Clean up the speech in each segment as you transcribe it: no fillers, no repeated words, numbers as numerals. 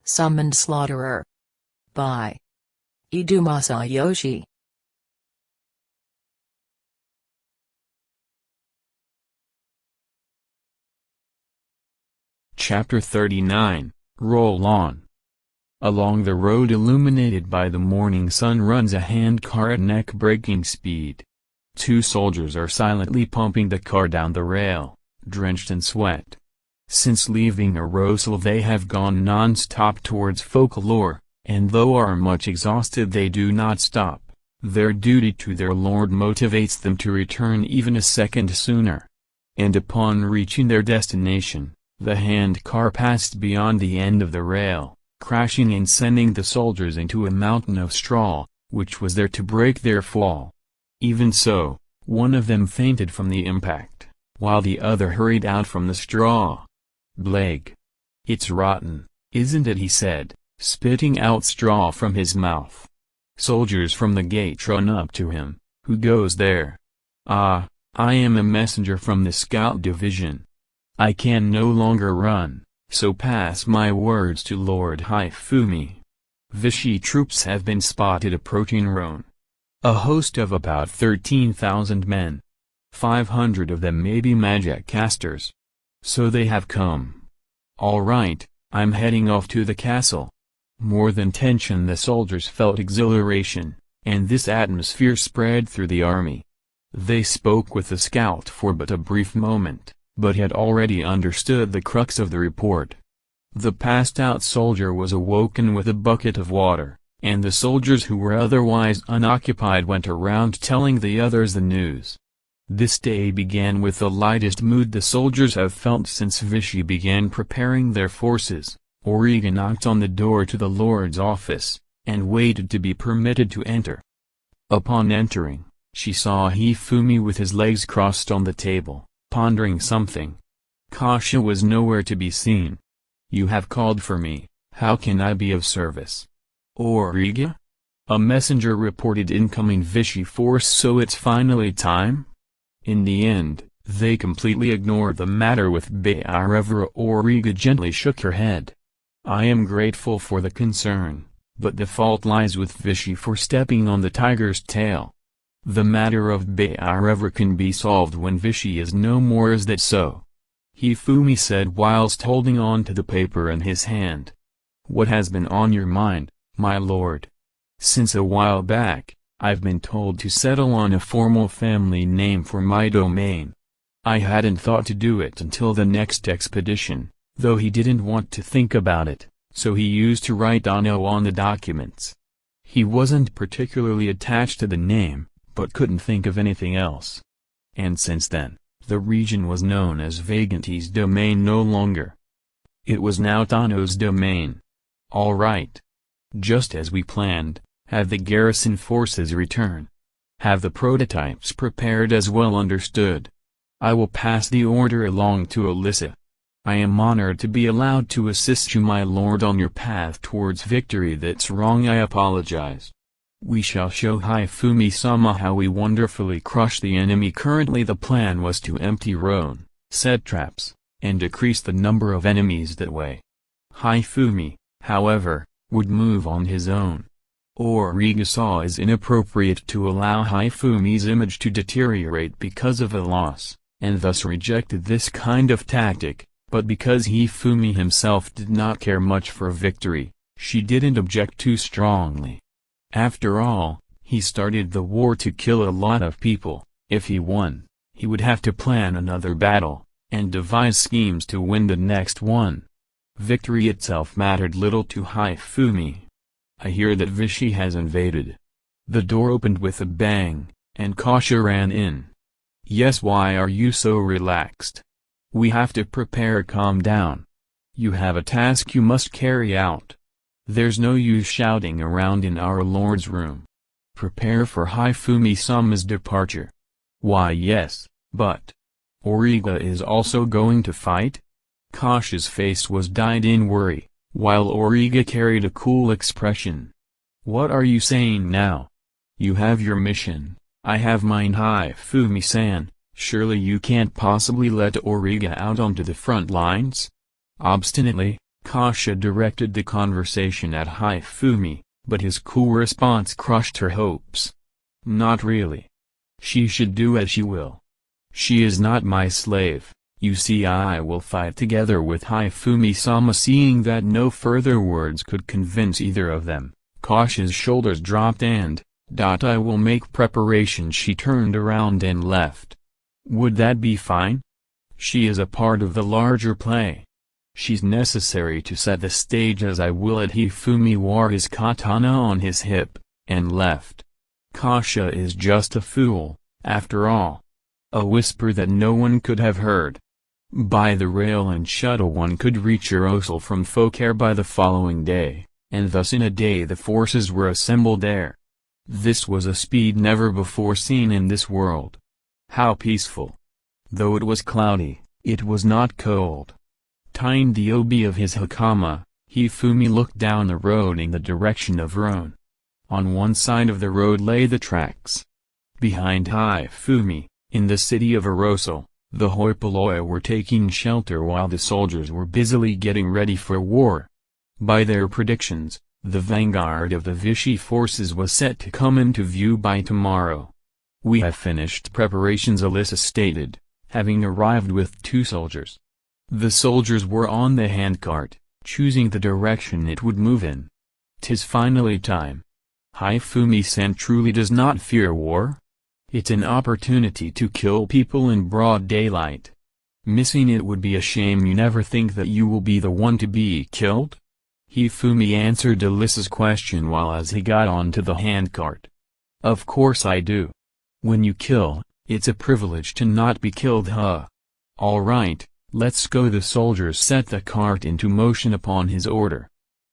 Summoned Slaughterer. By Ido Masayoshi. Chapter 39, Roll On. Along the road illuminated by the morning sun runs a handcar at neck-breaking speed. Two soldiers are silently pumping the car down the rail, drenched in sweat. Since leaving Arosal they have gone non-stop towards Folklore, and though are much exhausted they do not stop. Their duty to their lord motivates them to return even a second sooner. And upon reaching their destination, the handcar passed beyond the end of the rail, crashing and sending the soldiers into a mountain of straw, which was there to break their fall. Even so, one of them fainted from the impact, while the other hurried out from the straw. "Bleg. It's rotten, isn't it?" he said, spitting out straw from his mouth. Soldiers from the gate run up to him. "Who goes there?" "Ah, I am a messenger from the scout division. I can no longer run, so pass my words to Lord Hifumi. Vichy troops have been spotted approaching Rhone. A host of about 13,000 men. 500 of them may be magic casters. So they have come. All right, I'm heading off to the castle." More than tension, the soldiers felt exhilaration, and this atmosphere spread through the army. They spoke with the scout for but a brief moment, but had already understood the crux of the report. The passed-out soldier was awoken with a bucket of water, and the soldiers who were otherwise unoccupied went around telling the others the news. This day began with the lightest mood the soldiers have felt since Vichy began preparing their forces. Auriga knocked on the door to the lord's office, and waited to be permitted to enter. Upon entering, she saw Hifumi with his legs crossed on the table, pondering something. Kasha was nowhere to be seen. "You have called for me, how can I be of service?" "Auriga? A messenger reported incoming Vichy force, so it's finally time?" In the end, they completely ignored the matter with Bayarevra. Auriga gently shook her head. "I am grateful for the concern, but the fault lies with Vichy for stepping on the tiger's tail. The matter of Bayarevra can be solved when Vichy is no more. Is that so?" Hifumi said whilst holding on to the paper in his hand. "What has been on your mind, my lord?" "Since a while back, I've been told to settle on a formal family name for my domain. I hadn't thought to do it until the next expedition, though he didn't want to think about it, so he used to write Touno on the documents. He wasn't particularly attached to the name, but couldn't think of anything else. And since then, the region was known as Vaganti's domain no longer. It was now Touno's domain. All right. Just as we planned. Have the garrison forces return. Have the prototypes prepared as well. Understood. I will pass the order along to Alyssa. I am honored to be allowed to assist you, my lord, on your path towards victory. That's wrong, I apologize. We shall show Hifumi-sama how we wonderfully crush the enemy. Currently the plan was to empty Rhone, set traps, and decrease the number of enemies that way. Hifumi, however, would move on his own. Auriga saw as inappropriate to allow Hifumi's image to deteriorate because of a loss, and thus rejected this kind of tactic, but because Hifumi himself did not care much for victory, she didn't object too strongly. After all, he started the war to kill a lot of people. If he won, he would have to plan another battle, and devise schemes to win the next one. Victory itself mattered little to Hifumi. "I hear that Vichy has invaded." The door opened with a bang, and Kasha ran in. "Yes, why are you so relaxed?" "We have to prepare." "Calm down. You have a task you must carry out. There's no use shouting around in our lord's room. Prepare for Hifumi-sama's departure." "Why yes, but Auriga is also going to fight?" Kasha's face was dyed in worry, while Auriga carried a cool expression. "What are you saying now? You have your mission, I have mine. Hifumi-san, surely you can't possibly let Auriga out onto the front lines?" Obstinately, Kasha directed the conversation at Hifumi, but his cool response crushed her hopes. Not really. She should do as she will. She is not my slave. You see, I will fight together with Hifumi-sama. Seeing that no further words could convince either of them, Kasha's shoulders dropped and, I will make preparations. She turned around and left. Would that be fine? She is a part of the larger play. She's necessary to set the stage as I will. Hifumi wore his katana on his hip, and left. Kasha is just a fool, after all. A whisper that no one could have heard. By the rail and shuttle one could reach Urosal from Focare by the following day, and thus in a day the forces were assembled there. This was a speed never before seen in this world. How peaceful! Though it was cloudy, it was not cold. Tying the obi of his hakama, Hifumi looked down the road in the direction of Rhone. On one side of the road lay the tracks. Behind Hifumi, in the city of Urosal, the hoi polloi were taking shelter while the soldiers were busily getting ready for war. By their predictions, the vanguard of the Vichy forces was set to come into view by tomorrow. We have finished preparations, Alyssa stated, having arrived with 2 soldiers. The soldiers were on the handcart, choosing the direction it would move in. 'Tis finally time. Hifumi-san truly does not fear war? It's an opportunity to kill people in broad daylight. Missing it would be a shame. You never think that you will be the one to be killed? Hifumi answered Alyssa's question while as he got onto the handcart. Of course I do. When you kill, it's a privilege to not be killed, huh? All right, let's go. The soldiers set the cart into motion upon his order.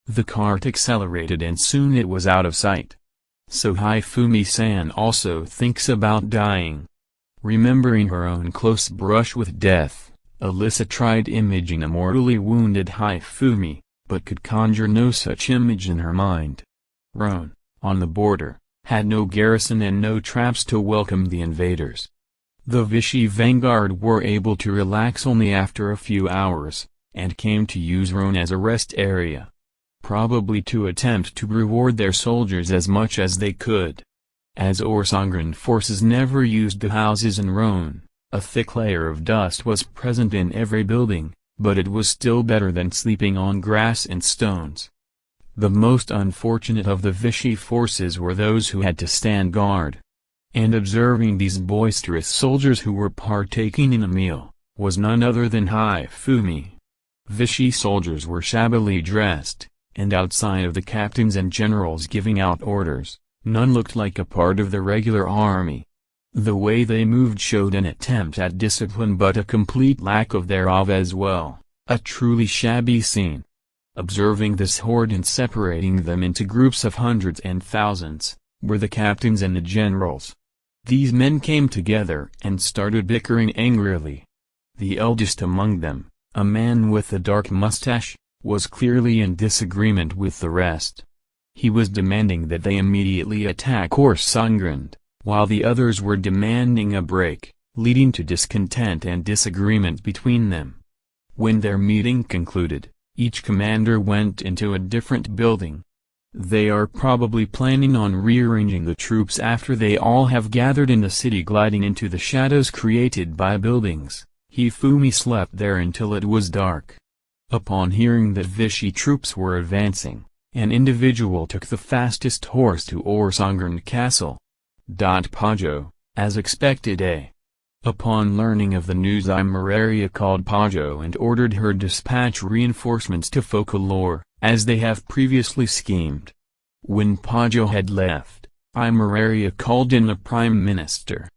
The cart accelerated and soon it was out of sight. So Hifumi-san also thinks about dying. Remembering her own close brush with death, Alyssa tried imaging a mortally wounded Hifumi, but could conjure no such image in her mind. Rhone, on the border, had no garrison and no traps to welcome the invaders. The Vichy vanguard were able to relax only after a few hours, and came to use Rhone as a rest area. Probably to attempt to reward their soldiers as much as they could. As Orsangren forces never used the houses in Rhone, a thick layer of dust was present in every building, but it was still better than sleeping on grass and stones. The most unfortunate of the Vichy forces were those who had to stand guard. And observing these boisterous soldiers who were partaking in a meal, was none other than Hifumi. Vichy soldiers were shabbily dressed, and outside of the captains and generals giving out orders, none looked like a part of the regular army. The way they moved showed an attempt at discipline but a complete lack of thereof as well, a truly shabby scene. Observing this horde and separating them into groups of hundreds and thousands, were the captains and the generals. These men came together and started bickering angrily. The eldest among them, a man with a dark mustache, was clearly in disagreement with the rest. He was demanding that they immediately attack Orsangren, while the others were demanding a break, leading to discontent and disagreement between them. When their meeting concluded, each commander went into a different building. They are probably planning on rearranging the troops after they all have gathered in the city, gliding into the shadows created by buildings. Hifumi slept there until it was dark. Upon hearing that Vichy troops were advancing, an individual took the fastest horse to Orsangren Castle. Pajo, as expected. Upon learning of the news, Imeraria called Pajo and ordered her dispatch reinforcements to Focalore, as they have previously schemed. When Pajo had left, Imeraria called in the Prime Minister.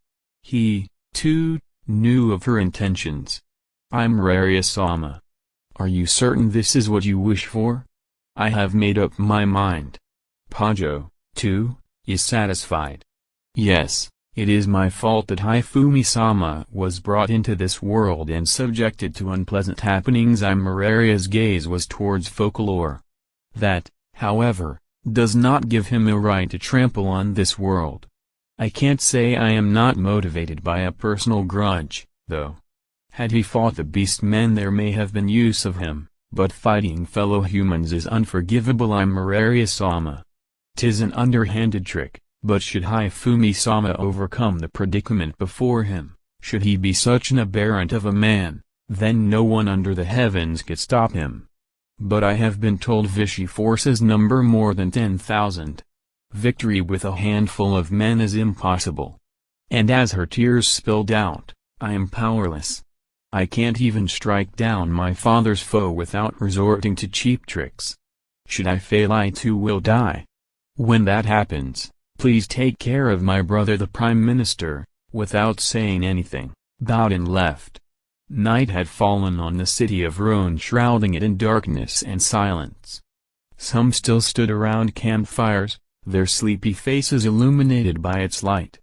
He, too, knew of her intentions. Imeraria-sama. Are you certain this is what you wish for? I have made up my mind. Pajo, too, is satisfied. Yes, it is my fault that Hifumi-sama was brought into this world and subjected to unpleasant happenings. Imeraria's gaze was towards Focalore. That, however, does not give him a right to trample on this world. I can't say I am not motivated by a personal grudge, though. Had he fought the beast men, there may have been use of him, but fighting fellow humans is unforgivable. I'm Murari-sama. 'Tis an underhanded trick, but should Hifumi-sama overcome the predicament before him, should he be such an aberrant of a man, then no one under the heavens could stop him. But I have been told Vichy forces number more than 10,000. Victory with a handful of men is impossible. And as her tears spilled out, I am powerless. I can't even strike down my father's foe without resorting to cheap tricks. Should I fail, I too will die. When that happens, please take care of my brother the Prime Minister." Without saying anything, Bowden left. Night had fallen on the city of Rhone, shrouding it in darkness and silence. Some still stood around campfires, their sleepy faces illuminated by its light.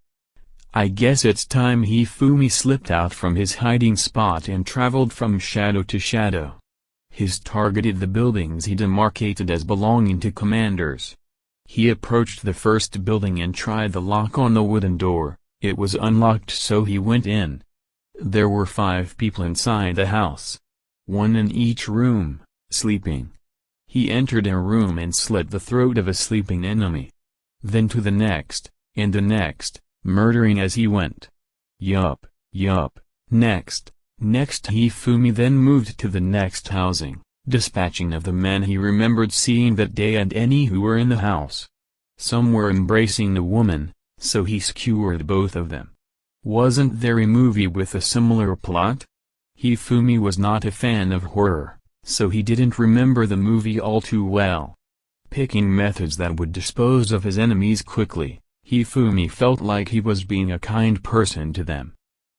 "I guess it's time." Hifumi slipped out from his hiding spot and traveled from shadow to shadow. His targeted the buildings he demarcated as belonging to commanders. He approached the first building and tried the lock on the wooden door. It was unlocked, so he went in. There were 5 people inside the house. 1 in each room, sleeping. He entered a room and slit the throat of a sleeping enemy. Then to the next, and the next, murdering as he went. Yup, next. Hifumi then moved to the next housing, dispatching of the men he remembered seeing that day and any who were in the house. Some were embracing the woman, so he skewered both of them. Wasn't there a movie with a similar plot? Hifumi was not a fan of horror, so he didn't remember the movie all too well. Picking methods that would dispose of his enemies quickly, Hifumi felt like he was being a kind person to them.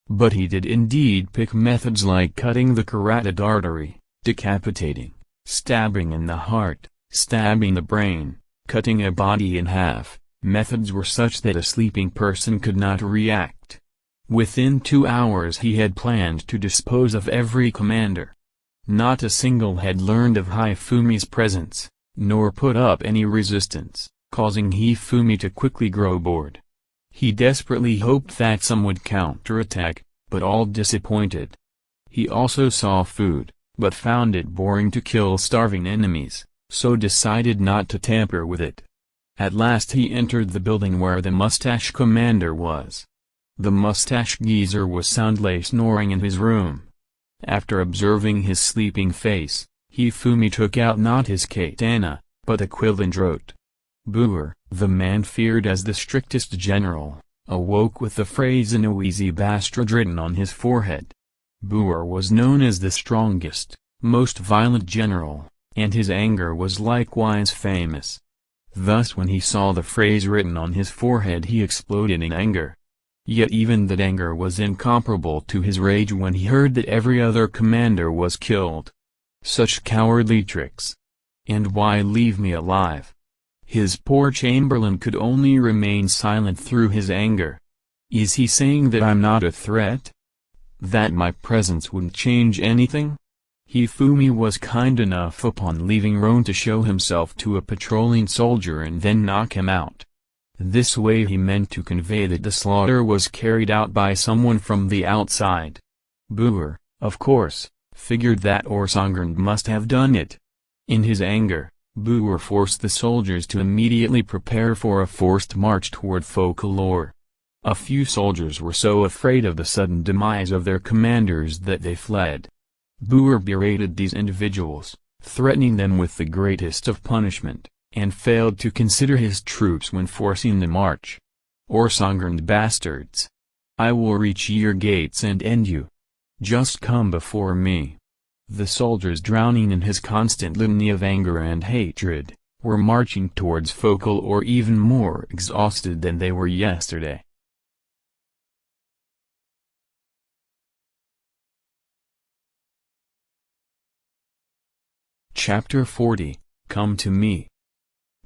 But he did indeed pick methods like cutting the carotid artery, decapitating, stabbing in the heart, stabbing the brain, cutting a body in half. Methods were such that a sleeping person could not react. Within 2 hours he had planned to dispose of every commander. Not a single had learned of Hifumi's presence, nor put up any resistance, causing Hifumi to quickly grow bored. He desperately hoped that some would counterattack, but all disappointed. He also saw food, but found it boring to kill starving enemies, so decided not to tamper with it. At last he entered the building where the mustache commander was. The mustache geezer was soundly snoring in his room. After observing his sleeping face, Hifumi took out not his katana, but a quill and wrote. Boer, the man feared as the strictest general, awoke with the phrase in a wheezy bastard written on his forehead. Boer was known as the strongest, most violent general, and his anger was likewise famous. Thus when he saw the phrase written on his forehead he exploded in anger. Yet even that anger was incomparable to his rage when he heard that every other commander was killed. Such cowardly tricks! And why leave me alive? His poor Chamberlain could only remain silent through his anger. Is he saying that I'm not a threat? That my presence wouldn't change anything? Hifumi was kind enough upon leaving Rhone to show himself to a patrolling soldier and then knock him out. This way he meant to convey that the slaughter was carried out by someone from the outside. Boer, of course, figured that Orsangren must have done it. In his anger, Boer forced the soldiers to immediately prepare for a forced march toward Folklore. A few soldiers were so afraid of the sudden demise of their commanders that they fled. Boer berated these individuals, threatening them with the greatest of punishment, and failed to consider his troops when forcing the march. Orsangren bastards! I will reach your gates and end you. Just come before me. The soldiers, drowning in his constant litany of anger and hatred, were marching towards Folklore even more exhausted than they were yesterday. Chapter 40, Come to Me.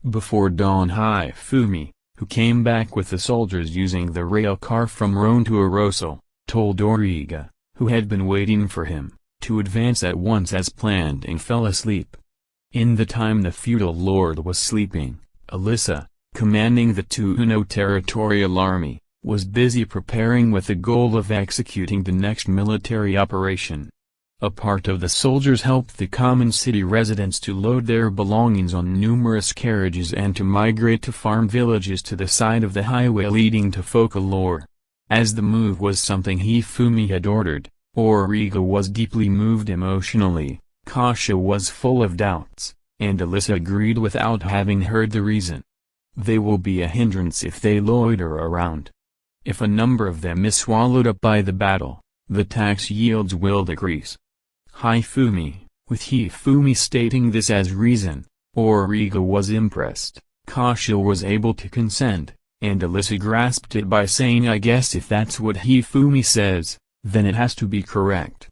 Before dawn Hifumi, who came back with the soldiers using the rail car from Rhone to Arosal, told Origa, who had been waiting for him, to advance at once as planned and fell asleep. In the time the feudal lord was sleeping, Alyssa, commanding the Touno territorial army, was busy preparing with the goal of executing the next military operation. A part of the soldiers helped the common city residents to load their belongings on numerous carriages and to migrate to farm villages to the side of the highway leading to Folklore. As the move was something Hifumi had ordered, Origa was deeply moved emotionally, Kasha was full of doubts, and Alyssa agreed without having heard the reason. They will be a hindrance if they loiter around. If a number of them is swallowed up by the battle, the tax yields will decrease. Hifumi, with Hifumi stating this as reason, Origa was impressed, Kasha was able to consent, and Alyssa grasped it by saying, I guess if that's what Hifumi says, then it has to be correct.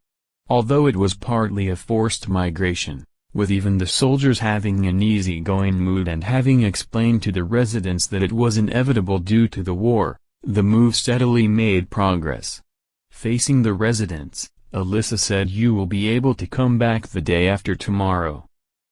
Although it was partly a forced migration, with even the soldiers having an easygoing mood and having explained to the residents that it was inevitable due to the war, the move steadily made progress. Facing the residents, Alyssa said, you will be able to come back the day after tomorrow.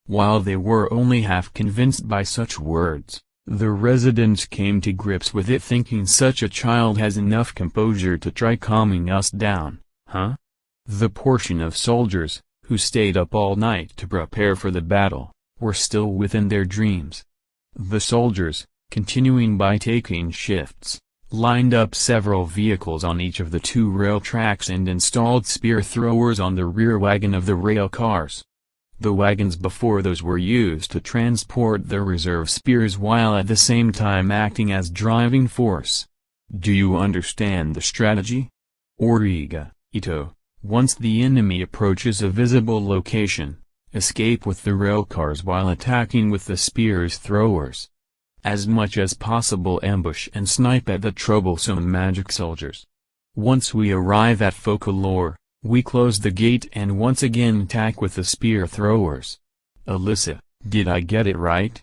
While they were only half convinced by such words, the residents came to grips with it, thinking such a child has enough composure to try calming us down, huh? The portion of soldiers, who stayed up all night to prepare for the battle, were still within their dreams. The soldiers, continuing by taking shifts, lined up several vehicles on each of the 2 rail tracks and installed spear throwers on the rear wagon of the rail cars. The wagons before those were used to transport the reserve spears while at the same time acting as driving force. Do you understand the strategy? Origa, Ito, once the enemy approaches a visible location, escape with the rail cars while attacking with the spears throwers. As much as possible ambush and snipe at the troublesome magic soldiers. Once we arrive at Folklore, we close the gate and once again attack with the spear throwers. Alyssa, did I get it right?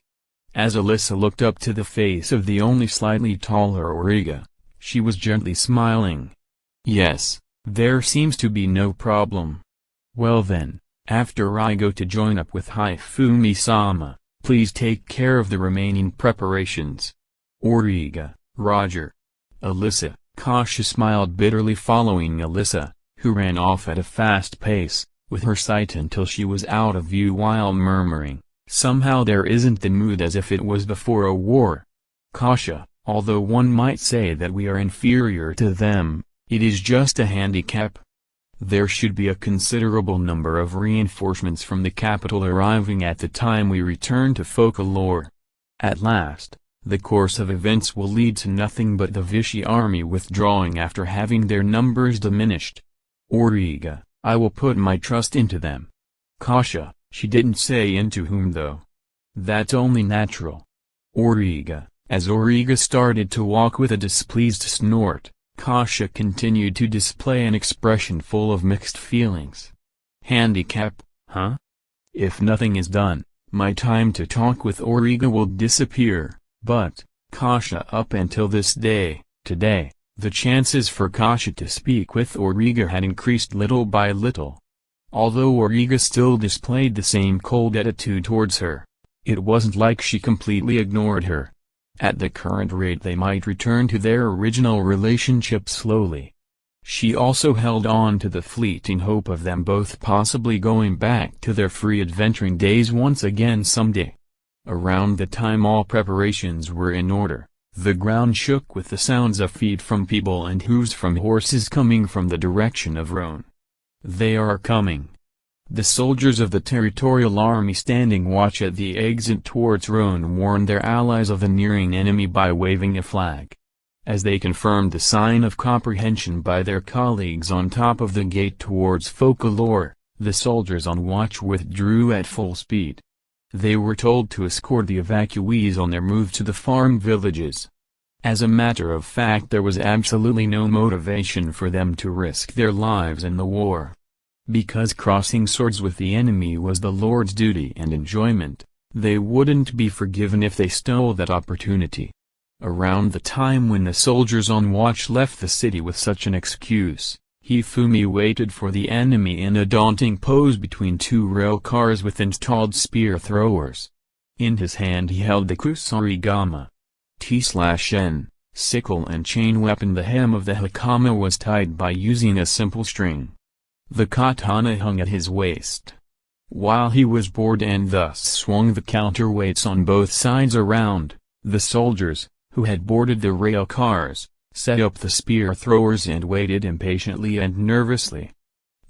As Alyssa looked up to the face of the only slightly taller Origa, she was gently smiling. Yes, there seems to be no problem. Well then, after I go to join up with Hifumi-sama, please take care of the remaining preparations. Origa, Roger. Alyssa, Kasha smiled bitterly following Alyssa, who ran off at a fast pace, with her sight until she was out of view while murmuring, somehow there isn't the mood as if it was before a war. Kasha, although one might say that we are inferior to them, it is just a handicap. There should be a considerable number of reinforcements from the capital arriving at the time we return to Folklore. At last, the course of events will lead to nothing but the Vichy army withdrawing after having their numbers diminished. Origa, I will put my trust into them. Kasha, she didn't say into whom though. That's only natural. Origa, as Origa started to walk with a displeased snort, Kasha continued to display an expression full of mixed feelings. Handicap, huh? If nothing is done, my time to talk with Origa will disappear, but, Kasha, up until this day, today, the chances for Kasha to speak with Origa had increased little by little. Although Origa still displayed the same cold attitude towards her, it wasn't like she completely ignored her. At the current rate they might return to their original relationship slowly. She also held on to the fleeting hope of them both possibly going back to their free adventuring days once again someday. Around the time all preparations were in order, the ground shook with the sounds of feet from people and hooves from horses coming from the direction of Rhone. They are coming. The soldiers of the territorial army standing watch at the exit towards Rhone warned their allies of the nearing enemy by waving a flag. As they confirmed the sign of comprehension by their colleagues on top of the gate towards Folklore, the soldiers on watch withdrew at full speed. They were told to escort the evacuees on their move to the farm villages. As a matter of fact, there was absolutely no motivation for them to risk their lives in the war. Because crossing swords with the enemy was the Lord's duty and enjoyment, they wouldn't be forgiven if they stole that opportunity. Around the time when the soldiers on watch left the city with such an excuse, Hifumi waited for the enemy in a daunting pose between 2 rail cars with installed spear throwers. In his hand he held the kusarigama, T/N, sickle and chain weapon. The hem of the hakama was tied by using a simple string. The katana hung at his waist, while he was bored and thus swung the counterweights on both sides around. The soldiers, who had boarded the rail cars, set up the spear throwers and waited impatiently and nervously.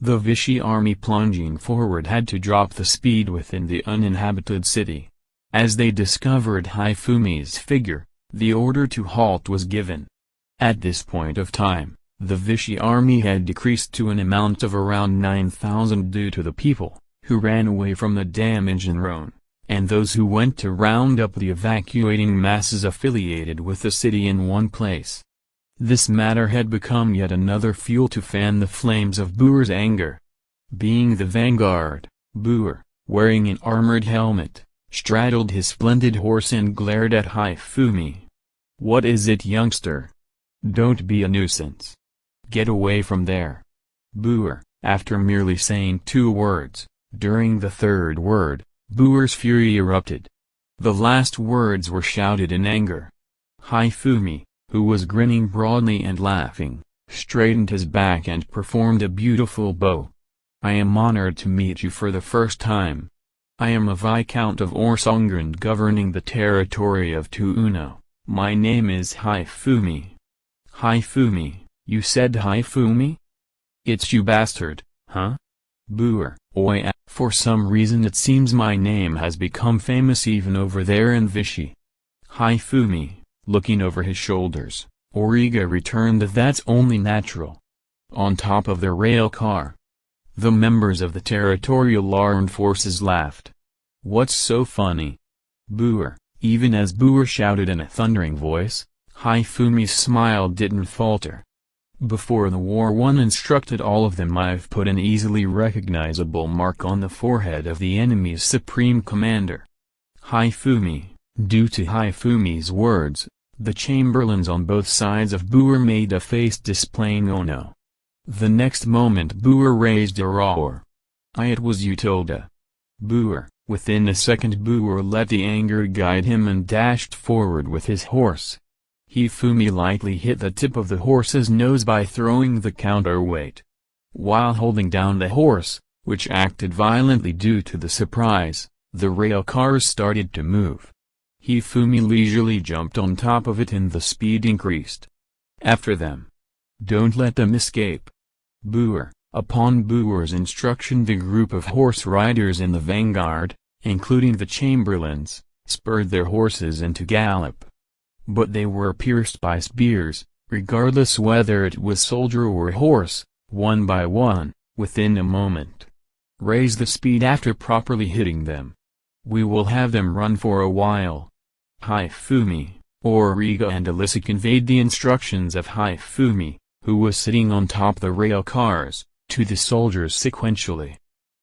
The Vichy army plunging forward had to drop the speed within the uninhabited city. As they discovered Hifumi's figure, the order to halt was given. At this point of time, the Vichy army had decreased to an amount of around 9,000 due to the people who ran away from the damage in Rhone, and those who went to round up the evacuating masses affiliated with the city in one place. This matter had become yet another fuel to fan the flames of Buer's anger. Being the vanguard, Buer, wearing an armored helmet, straddled his splendid horse and glared at Hifumi. "What is it, youngster? Don't be a nuisance. Get away from there." Buer, after merely saying 2 words, during the 3rd word, Buer's fury erupted. The last words were shouted in anger. Hifumi, who was grinning broadly and laughing, straightened his back and performed a beautiful bow. "I am honored to meet you for the first time. I am a Viscount of Orsongren governing the territory of Touno. My name is Hifumi." "Hifumi, you said Hifumi? It's you bastard, huh?" Buer, oi. For some reason it seems my name has become famous even over there in Vichy. Hifumi, looking over his shoulders, Origa returned that that's only natural. On top of the rail car. The members of the territorial armed forces laughed. "What's so funny?" Buer, even as Buer shouted in a thundering voice, Hifumi's smile didn't falter. "Before the war one instructed all of them I've put an easily recognizable mark on the forehead of the enemy's supreme commander." Hifumi, due to Hifumi's words, the chamberlains on both sides of Buer made a face displaying "oh no." The next moment Buer raised a roar. It was you Tilda. Buer, within a second Buer let the anger guide him and dashed forward with his horse. Hifumi lightly hit the tip of the horse's nose by throwing the counterweight. While holding down the horse, which acted violently due to the surprise, the rail cars started to move. Hifumi leisurely jumped on top of it and the speed increased. After them. Don't let them escape. Buer, upon Buer's instruction the group of horse riders in the vanguard, including the chamberlains, spurred their horses into gallop. But they were pierced by spears, regardless whether it was soldier or horse, one by one, within a moment. Raise the speed after properly hitting them. We will have them run for a while. Hifumi, Origa and Alyssa conveyed the instructions of Hifumi, who was sitting on top the rail cars, to the soldiers sequentially.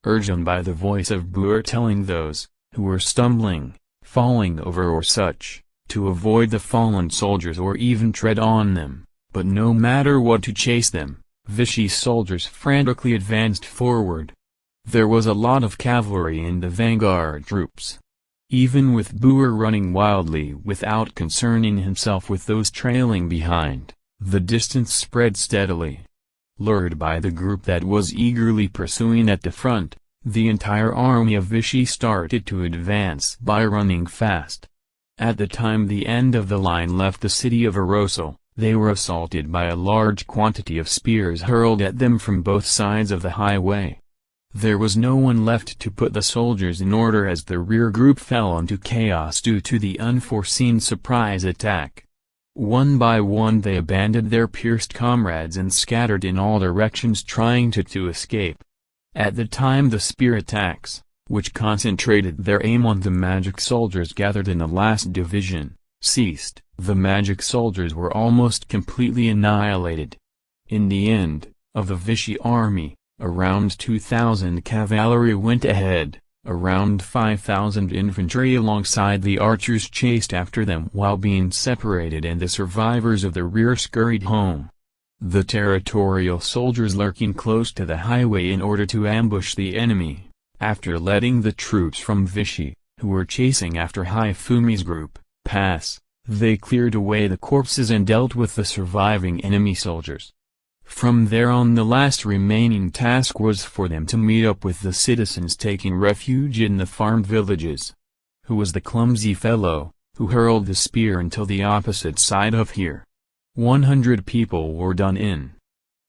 Urged on by the voice of Buer telling those, who were stumbling, falling over or such, to avoid the fallen soldiers or even tread on them, but no matter what to chase them, Vichy soldiers frantically advanced forward. There was a lot of cavalry in the vanguard troops. Even with Buer running wildly without concerning himself with those trailing behind, the distance spread steadily. Lured by the group that was eagerly pursuing at the front, the entire army of Vichy started to advance by running fast. At the time the end of the line left the city of Arosal, they were assaulted by a large quantity of spears hurled at them from both sides of the highway. There was no one left to put the soldiers in order as the rear group fell into chaos due to the unforeseen surprise attack. One by one they abandoned their pierced comrades and scattered in all directions trying to escape. At the time the spear attacks, which concentrated their aim on the magic soldiers gathered in the last division, ceased, the magic soldiers were almost completely annihilated. In the end, of the Vichy army, around 2,000 cavalry went ahead, around 5,000 infantry alongside the archers chased after them while being separated and the survivors of the rear scurried home. The territorial soldiers lurking close to the highway in order to ambush the enemy, after letting the troops from Vichy, who were chasing after Hifumi's group, pass, they cleared away the corpses and dealt with the surviving enemy soldiers. From there on, the last remaining task was for them to meet up with the citizens taking refuge in the farm villages. Who was the clumsy fellow who hurled the spear until the opposite side of here? 100 people were done in.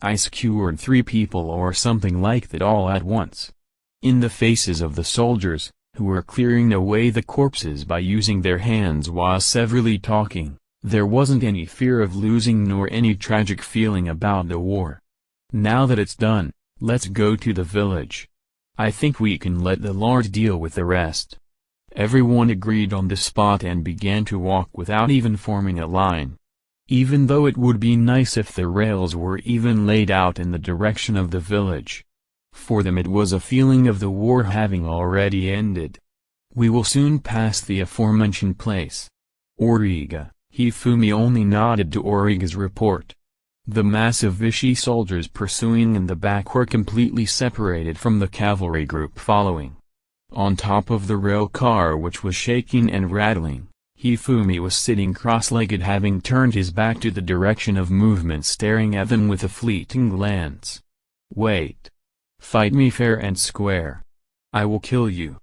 I skewered 3 people or something like that all at once. In the faces of the soldiers, who were clearing away the corpses by using their hands while severely talking, there wasn't any fear of losing nor any tragic feeling about the war. Now that it's done, let's go to the village. I think we can let the Lord deal with the rest. Everyone agreed on the spot and began to walk without even forming a line. Even though it would be nice if the rails were even laid out in the direction of the village. For them it was a feeling of the war having already ended. We will soon pass the aforementioned place. Ido Hifumi only nodded to Origa's report. The massive Vichy soldiers pursuing in the back were completely separated from the cavalry group following. On top of the rail car, which was shaking and rattling, Hifumi was sitting cross-legged, having turned his back to the direction of movement, staring at them with a fleeting glance. "Wait. Fight me fair and square. I will kill you."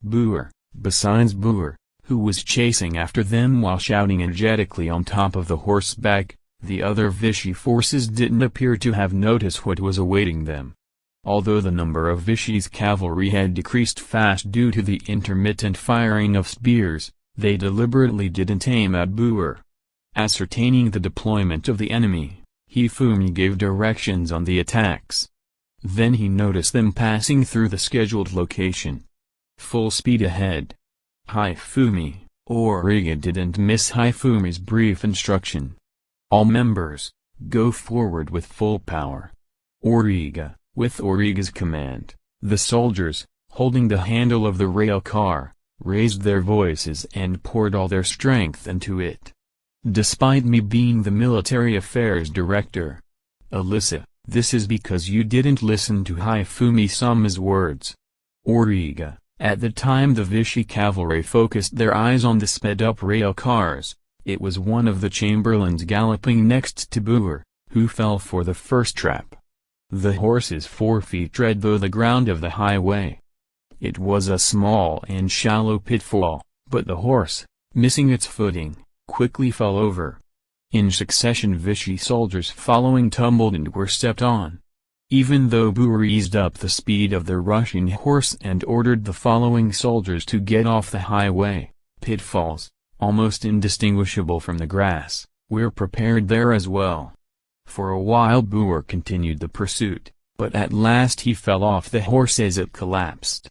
Boer, besides Boer, who was chasing after them while shouting energetically on top of the horseback, the other Vichy forces didn't appear to have noticed what was awaiting them. Although the number of Vichy's cavalry had decreased fast due to the intermittent firing of spears, they deliberately didn't aim at Boer. Ascertaining the deployment of the enemy, Hifumi gave directions on the attacks. Then he noticed them passing through the scheduled location. Full speed ahead. Hifumi, Origa didn't miss Hifumi's brief instruction. "All members, go forward with full power." Origa, with Origa's command, the soldiers, holding the handle of the rail car, raised their voices and poured all their strength into it. Despite me being the military affairs director, Alyssa, this is because you didn't listen to Hifumi-sama's words. Origa, at the time the Vichy cavalry focused their eyes on the sped-up rail cars, it was one of the chamberlains galloping next to Boer, who fell for the first trap. The horse's forefeet tread through the ground of the highway. It was a small and shallow pitfall, but the horse, missing its footing, quickly fell over. In succession Vichy soldiers following tumbled and were stepped on. Even though Boer eased up the speed of the rushing horse and ordered the following soldiers to get off the highway, pitfalls, almost indistinguishable from the grass, were prepared there as well. For a while Boer continued the pursuit, but at last he fell off the horse as it collapsed.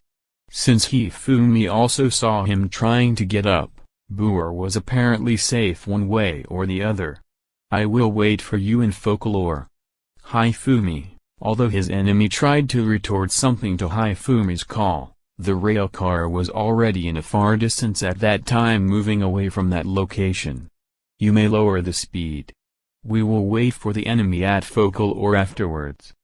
Since Hifumi also saw him trying to get up, Boer was apparently safe one way or the other. "I will wait for you in Folklore." Hifumi, although his enemy tried to retort something to Hifumi's call, the rail car was already in a far distance at that time, moving away from that location. "You may lower the speed. We will wait for the enemy at Folklore afterwards."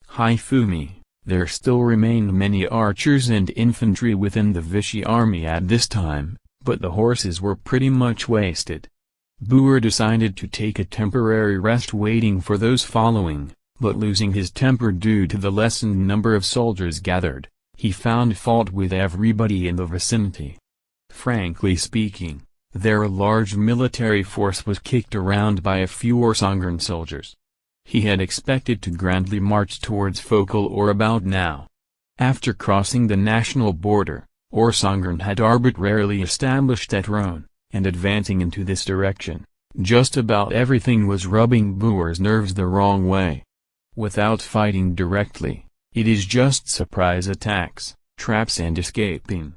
Hifumi, there still remained many archers and infantry within the Vichy army at this time, but the horses were pretty much wasted. Boer decided to take a temporary rest waiting for those following, but losing his temper due to the lessened number of soldiers gathered, he found fault with everybody in the vicinity. Frankly speaking, their large military force was kicked around by a few Orsangren soldiers. He had expected to grandly march towards Folklore about now. After crossing the national border, Orsangren had arbitrarily established at Rhone, and advancing into this direction, just about everything was rubbing Boer's nerves the wrong way. Without fighting directly, it is just surprise attacks, traps and escaping.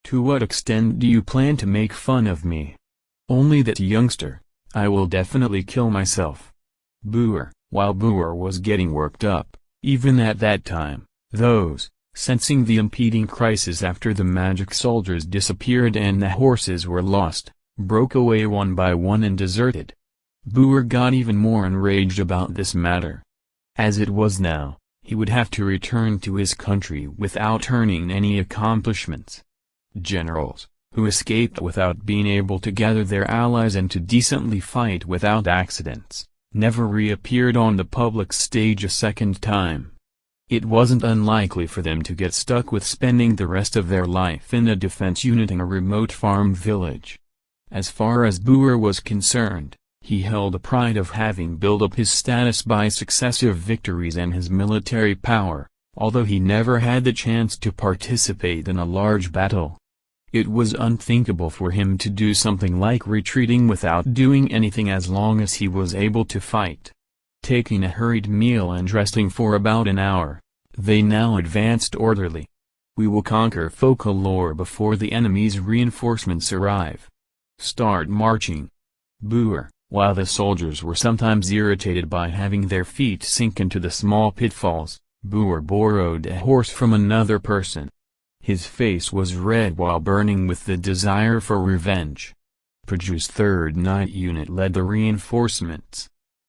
To what extent do you plan to make fun of me? Only that, youngster. I will definitely kill myself. Boer, while Boer was getting worked up, even at that time, those, sensing the impending crisis after the magic soldiers disappeared and the horses were lost, broke away one by one and deserted. Boer got even more enraged about this matter. As it was now, he would have to return to his country without earning any accomplishments. Generals, who escaped without being able to gather their allies and to decently fight without accidents, never reappeared on the public stage a second time. It wasn't unlikely for them to get stuck with spending the rest of their life in a defense unit in a remote farm village. As far as Boer was concerned, he held the pride of having built up his status by successive victories and his military power, although he never had the chance to participate in a large battle. It was unthinkable for him to do something like retreating without doing anything as long as he was able to fight. Taking a hurried meal and resting for about an hour, they now advanced orderly. We will conquer Folklore before the enemy's reinforcements arrive. Start marching. Boer, while the soldiers were sometimes irritated by having their feet sink into the small pitfalls, Boer borrowed a horse from another person. His face was red while burning with the desire for revenge. Praju's 3rd Night Unit led the reinforcements.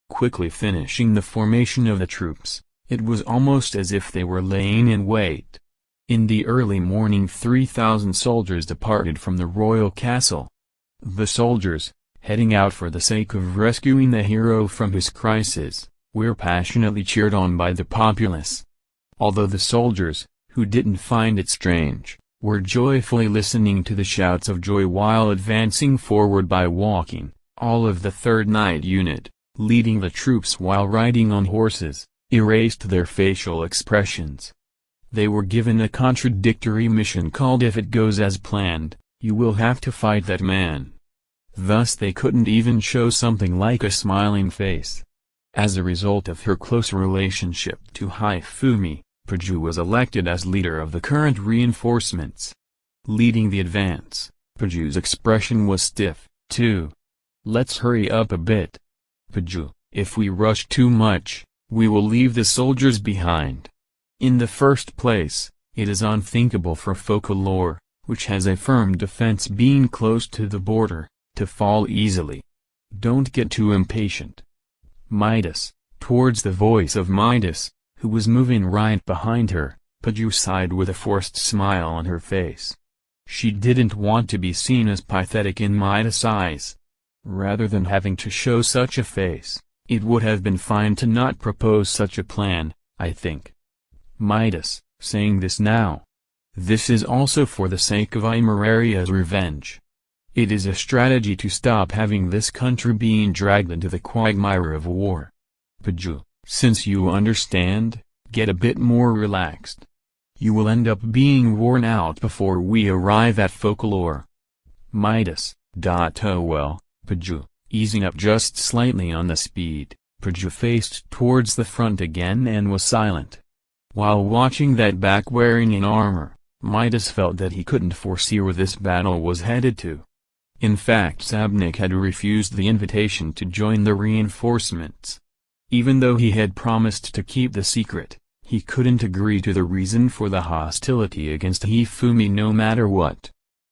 Quickly finishing the formation of the troops, it was almost as if they were laying in wait. In the early morning 3,000 soldiers departed from the royal castle. The soldiers, heading out for the sake of rescuing the hero from his crisis, were passionately cheered on by the populace. Although the soldiers, who didn't find it strange, were joyfully listening to the shouts of joy while advancing forward by walking, all of the 3rd Night Unit, leading the troops while riding on horses, erased their facial expressions. They were given a contradictory mission called "If it goes as planned, you will have to fight that man." Thus they couldn't even show something like a smiling face. As a result of her close relationship to Hifumi, Praju was elected as leader of the current reinforcements. Leading the advance, Praju's expression was stiff, too. "Let's hurry up a bit. Praju, if we rush too much, we will leave the soldiers behind. In the first place, it is unthinkable for Folklore, which has a firm defense being close to the border, to fall easily. Don't get too impatient." Midas, towards the voice of Midas, who was moving right behind her, Praju sighed with a forced smile on her face. She didn't want to be seen as pathetic in Midas' eyes. Rather than having to show such a face, it would have been fine to not propose such a plan, I think. Midas, saying this now. This is also for the sake of Imeraria's revenge. It is a strategy to stop having this country being dragged into the quagmire of war. Praju, since you understand, get a bit more relaxed. You will end up being worn out before we arrive at Folklore. Midas, oh well. Praju, easing up just slightly on the speed, Praju faced towards the front again and was silent. While watching that back wearing in armor, Midas felt that he couldn't foresee where this battle was headed to. In fact, Sabnik had refused the invitation to join the reinforcements. Even though he had promised to keep the secret, he couldn't agree to the reason for the hostility against Hifumi no matter what.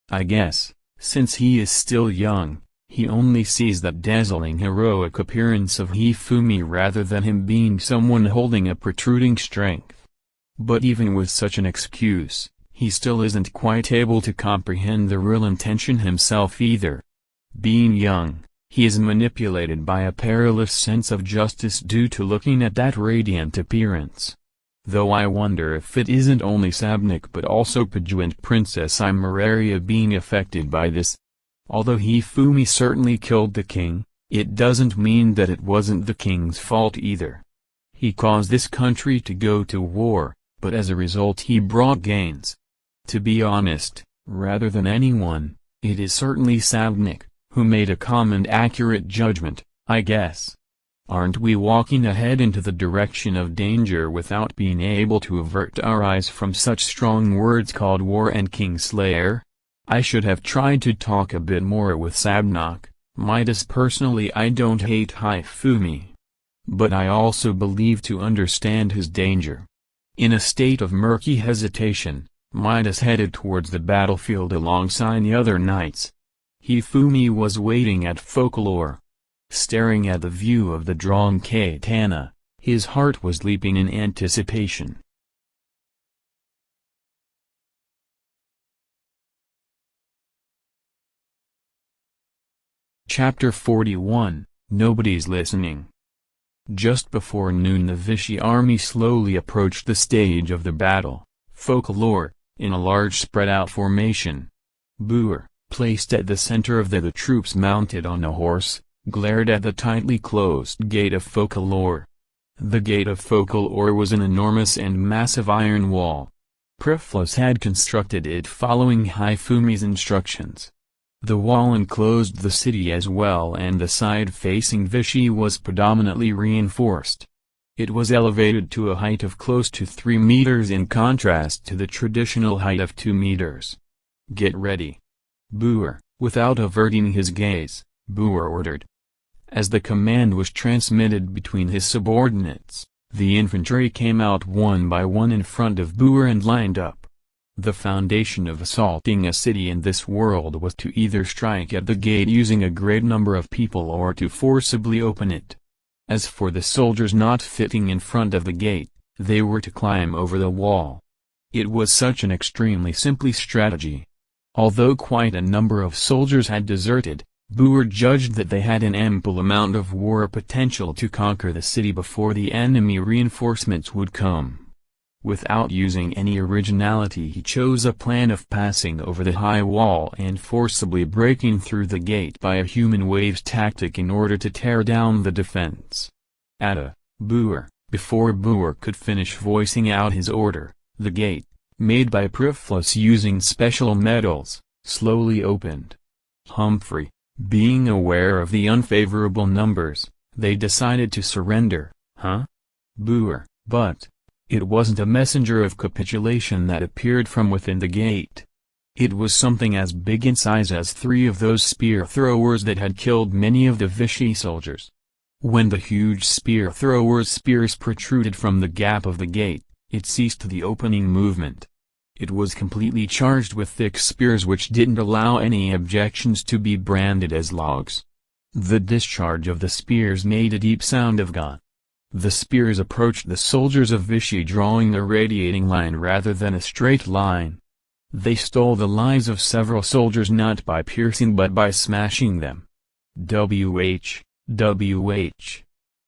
I guess, since he is still young, he only sees that dazzling heroic appearance of Hifumi rather than him being someone holding a protruding strength. But even with such an excuse, he still isn't quite able to comprehend the real intention himself either. Being young, he is manipulated by a perilous sense of justice due to looking at that radiant appearance. Though I wonder if it isn't only Sabnik but also Praju and Princess Imeraria being affected by this. Although Hifumi certainly killed the king, it doesn't mean that it wasn't the king's fault either. He caused this country to go to war, but as a result he brought gains. To be honest, rather than anyone, it is certainly Sabnik, who made a calm and accurate judgment, I guess. Aren't we walking ahead into the direction of danger without being able to avert our eyes from such strong words called war and Kingslayer? I should have tried to talk a bit more with Sabnik. Midas. Personally, I don't hate Hifumi. But I also believe to understand his danger. In a state of murky hesitation, Midas headed towards the battlefield alongside the other knights. Hifumi was waiting at Folklore. Staring at the view of the drawn katana, his heart was leaping in anticipation. Chapter 41, Nobody's Listening. Just before noon the Vichy army slowly approached the stage of the battle, folklore, in a large spread-out formation. Boer, placed at the center of the troops mounted on a horse, glared at the tightly closed gate of folklore. The gate of folklore was an enormous and massive iron wall. Priflus had constructed it following Hifumi's instructions. The wall enclosed the city as well, and the side facing Vichy was predominantly reinforced. It was elevated to a height of close to 3 meters in contrast to the traditional height of 2 meters. "Get ready." Boer, without averting his gaze, Boer ordered. As the command was transmitted between his subordinates, the infantry came out one by one in front of Boer and lined up. The foundation of assaulting a city in this world was to either strike at the gate using a great number of people or to forcibly open it. As for the soldiers not fitting in front of the gate, they were to climb over the wall. It was such an extremely simple strategy. Although quite a number of soldiers had deserted, Boer judged that they had an ample amount of war potential to conquer the city before the enemy reinforcements would come. Without using any originality, he chose a plan of passing over the high wall and forcibly breaking through the gate by a human waves tactic in order to tear down the defense. Boer, before Boer could finish voicing out his order, the gate, made by Priflus using special metals, slowly opened. Humphrey, being aware of the unfavorable numbers, they decided to surrender. Boer, but it wasn't a messenger of capitulation that appeared from within the gate. It was something as big in size as 3 of those spear throwers that had killed many of the Vichy soldiers. When the huge spear throwers' spears protruded from the gap of the gate, it ceased the opening movement. It was completely charged with thick spears which didn't allow any objections to be branded as logs. The discharge of the spears made a deep sound of gun. The spears approached the soldiers of Vichy drawing a radiating line rather than a straight line. They stole the lives of several soldiers not by piercing but by smashing them. Wh.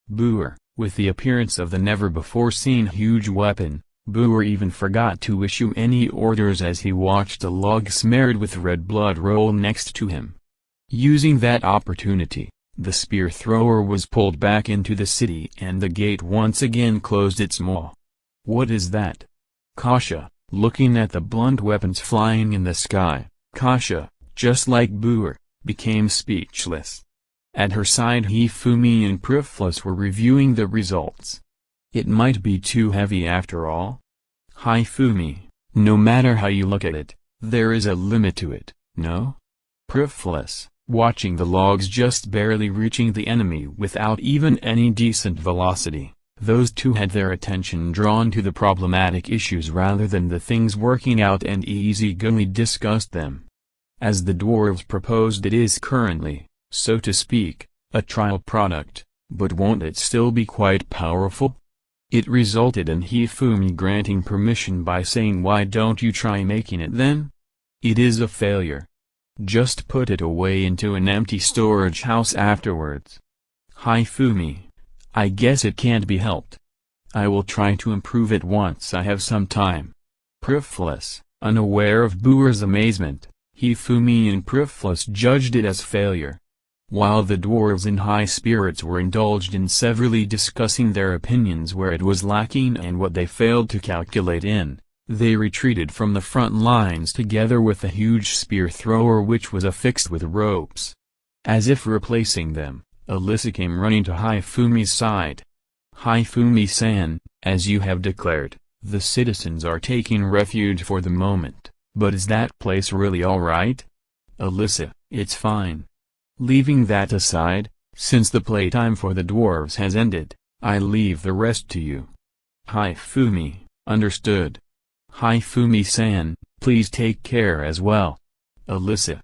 Boer, with the appearance of the never-before-seen huge weapon, Boer even forgot to issue any orders as he watched a log smeared with red blood roll next to him. Using that opportunity, the spear thrower was pulled back into the city and the gate once again closed its maw. "What is that?" Kasia, looking at the blunt weapons flying in the sky, Kasia, just like Boer, became speechless. At her side Hifumi and Priflus were reviewing the results. It might be too heavy after all. Hifumi, no matter how you look at it, there is a limit to it, no? Priflus, watching the logs just barely reaching the enemy without even any decent velocity, those two had their attention drawn to the problematic issues rather than the things working out and easygoingly discussed them. As the dwarves proposed, it is currently, so to speak, a trial product, but won't it still be quite powerful? It resulted in Hifumi granting permission by saying, "Why don't you try making it then? It is a failure. Just put it away into an empty storage house afterwards." Hifumi, "I guess it can't be helped. I will try to improve it once I have some time." Priflus, unaware of Boer's amazement, Hifumi and Priflus judged it as failure. While the dwarves in high spirits were indulged in severally discussing their opinions where it was lacking and what they failed to calculate in, they retreated from the front lines together with the huge spear thrower which was affixed with ropes. As if replacing them, Alyssa came running to Hifumi's side. "Hifumi-san, as you have declared, the citizens are taking refuge for the moment, but is that place really all right?" "Alyssa, it's fine. Leaving that aside, since the playtime for the dwarves has ended, I leave the rest to you." Hifumi, "Understood. Hifumi-san, please take care as well." Alyssa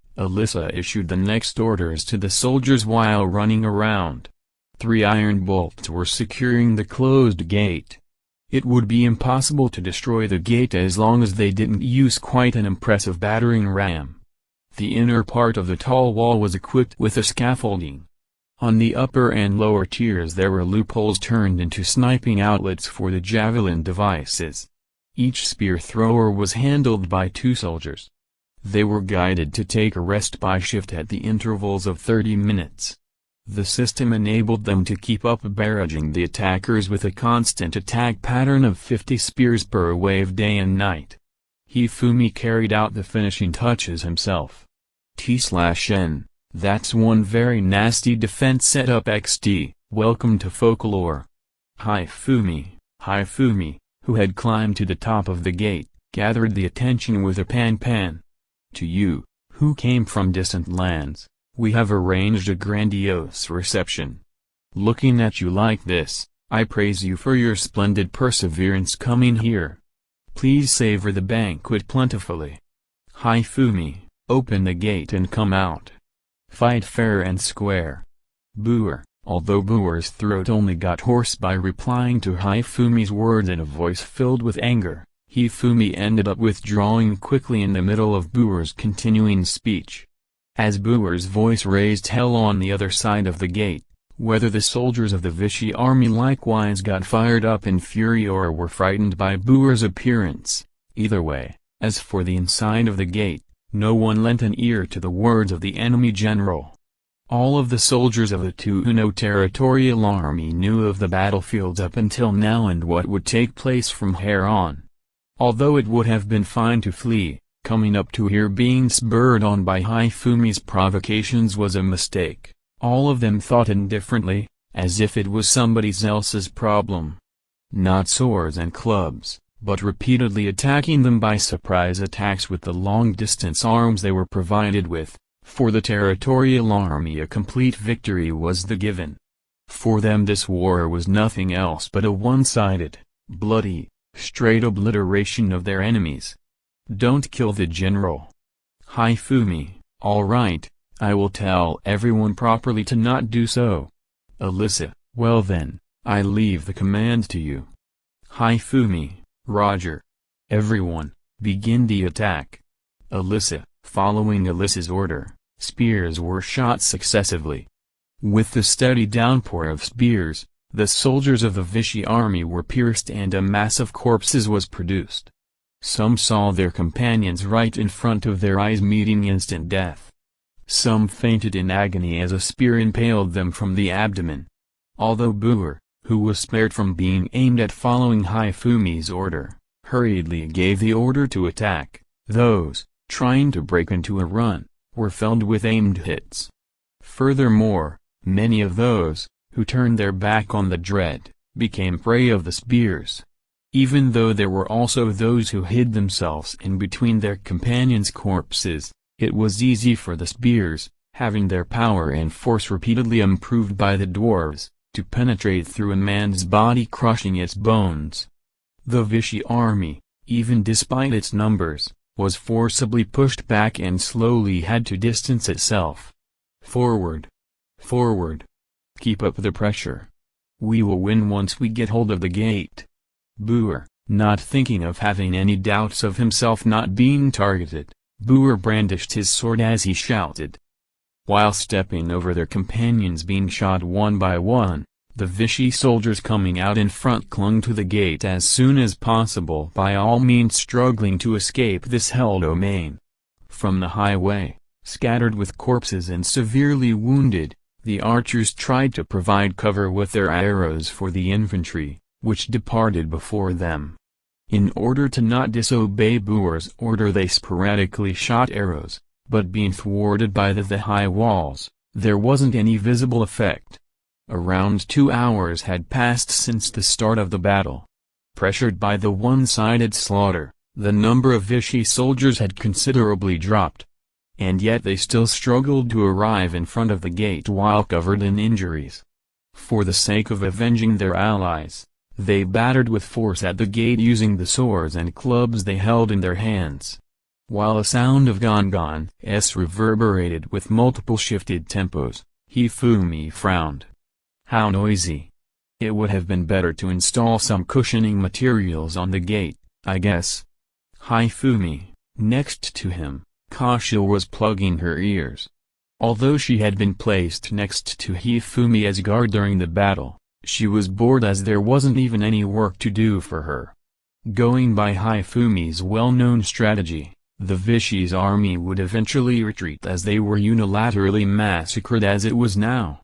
issued the next orders to the soldiers while running around. 3 iron bolts were securing the closed gate. It would be impossible to destroy the gate as long as they didn't use quite an impressive battering ram. The inner part of the tall wall was equipped with a scaffolding. On the upper and lower tiers there were loopholes turned into sniping outlets for the javelin devices. Each spear thrower was handled by 2 soldiers. They were guided to take a rest by shift at the intervals of 30 minutes. The system enabled them to keep up barraging the attackers with a constant attack pattern of 50 spears per wave day and night. Hifumi carried out the finishing touches himself. T/N, that's one very nasty defense setup XD, welcome to folklore. Hifumi, who had climbed to the top of the gate, gathered the attention with a pan. To you, who came from distant lands, we have arranged a grandiose reception. Looking at you like this, I praise you for your splendid perseverance coming here. Please savor the banquet plentifully. Hifumi, open the gate and come out. Fight fair and square. Boer, although Boer's throat only got hoarse by replying to Hifumi's words in a voice filled with anger, Hifumi ended up withdrawing quickly in the middle of Boer's continuing speech. As Boer's voice raised hell on the other side of the gate, whether the soldiers of the Vichy army likewise got fired up in fury or were frightened by Boer's appearance, either way, as for the inside of the gate, no one lent an ear to the words of the enemy general. All of the soldiers of the Touno Territorial Army knew of the battlefields up until now and what would take place from here on. Although it would have been fine to flee, coming up to here being spurred on by Hifumi's provocations was a mistake. All of them thought indifferently, as if it was somebody else's problem. Not swords and clubs, but repeatedly attacking them by surprise attacks with the long-distance arms they were provided with. For the Territorial Army a complete victory was the given. For them this war was nothing else but a one-sided, bloody, straight obliteration of their enemies. Don't kill the general. Hifumi, all right, I will tell everyone properly to not do so. Alyssa, well then, I leave the command to you. Hifumi, Roger. Everyone, begin the attack. Alyssa, following Alyssa's order, spears were shot successively. With the steady downpour of spears, the soldiers of the Vichy army were pierced and a mass of corpses was produced. Some saw their companions right in front of their eyes meeting instant death. Some fainted in agony as a spear impaled them from the abdomen. Although Boer, who was spared from being aimed at following Hifumi's order, hurriedly gave the order to attack, those, trying to break into a run, were felled with aimed hits. Furthermore, many of those, who turned their back on the dread, became prey of the spears. Even though there were also those who hid themselves in between their companions' corpses, it was easy for the spears, having their power and force repeatedly improved by the dwarves, to penetrate through a man's body crushing its bones. The Vichy army, even despite its numbers, was forcibly pushed back and slowly had to distance itself. Forward! Forward! Keep up the pressure. We will win once we get hold of the gate. Boer, not thinking of having any doubts of himself not being targeted, Boer brandished his sword as he shouted. While stepping over their companions being shot one by one, the Vichy soldiers coming out in front clung to the gate as soon as possible, by all means struggling to escape this hell domain. From the highway, scattered with corpses and severely wounded, the archers tried to provide cover with their arrows for the infantry, which departed before them. In order to not disobey Boer's order they sporadically shot arrows, but being thwarted by the high walls, there wasn't any visible effect. Around 2 hours had passed since the start of the battle. Pressured by the one-sided slaughter, the number of Vichy soldiers had considerably dropped. And yet they still struggled to arrive in front of the gate while covered in injuries. For the sake of avenging their allies, they battered with force at the gate using the swords and clubs they held in their hands. While a sound of gong-gongs reverberated with multiple shifted tempos, Hifumi frowned. How noisy. It would have been better to install some cushioning materials on the gate, I guess. Hifumi, next to him, Kashil was plugging her ears. Although she had been placed next to Hifumi as guard during the battle, she was bored as there wasn't even any work to do for her. Going by Hifumi's well-known strategy, the Vichy's army would eventually retreat as they were unilaterally massacred as it was now.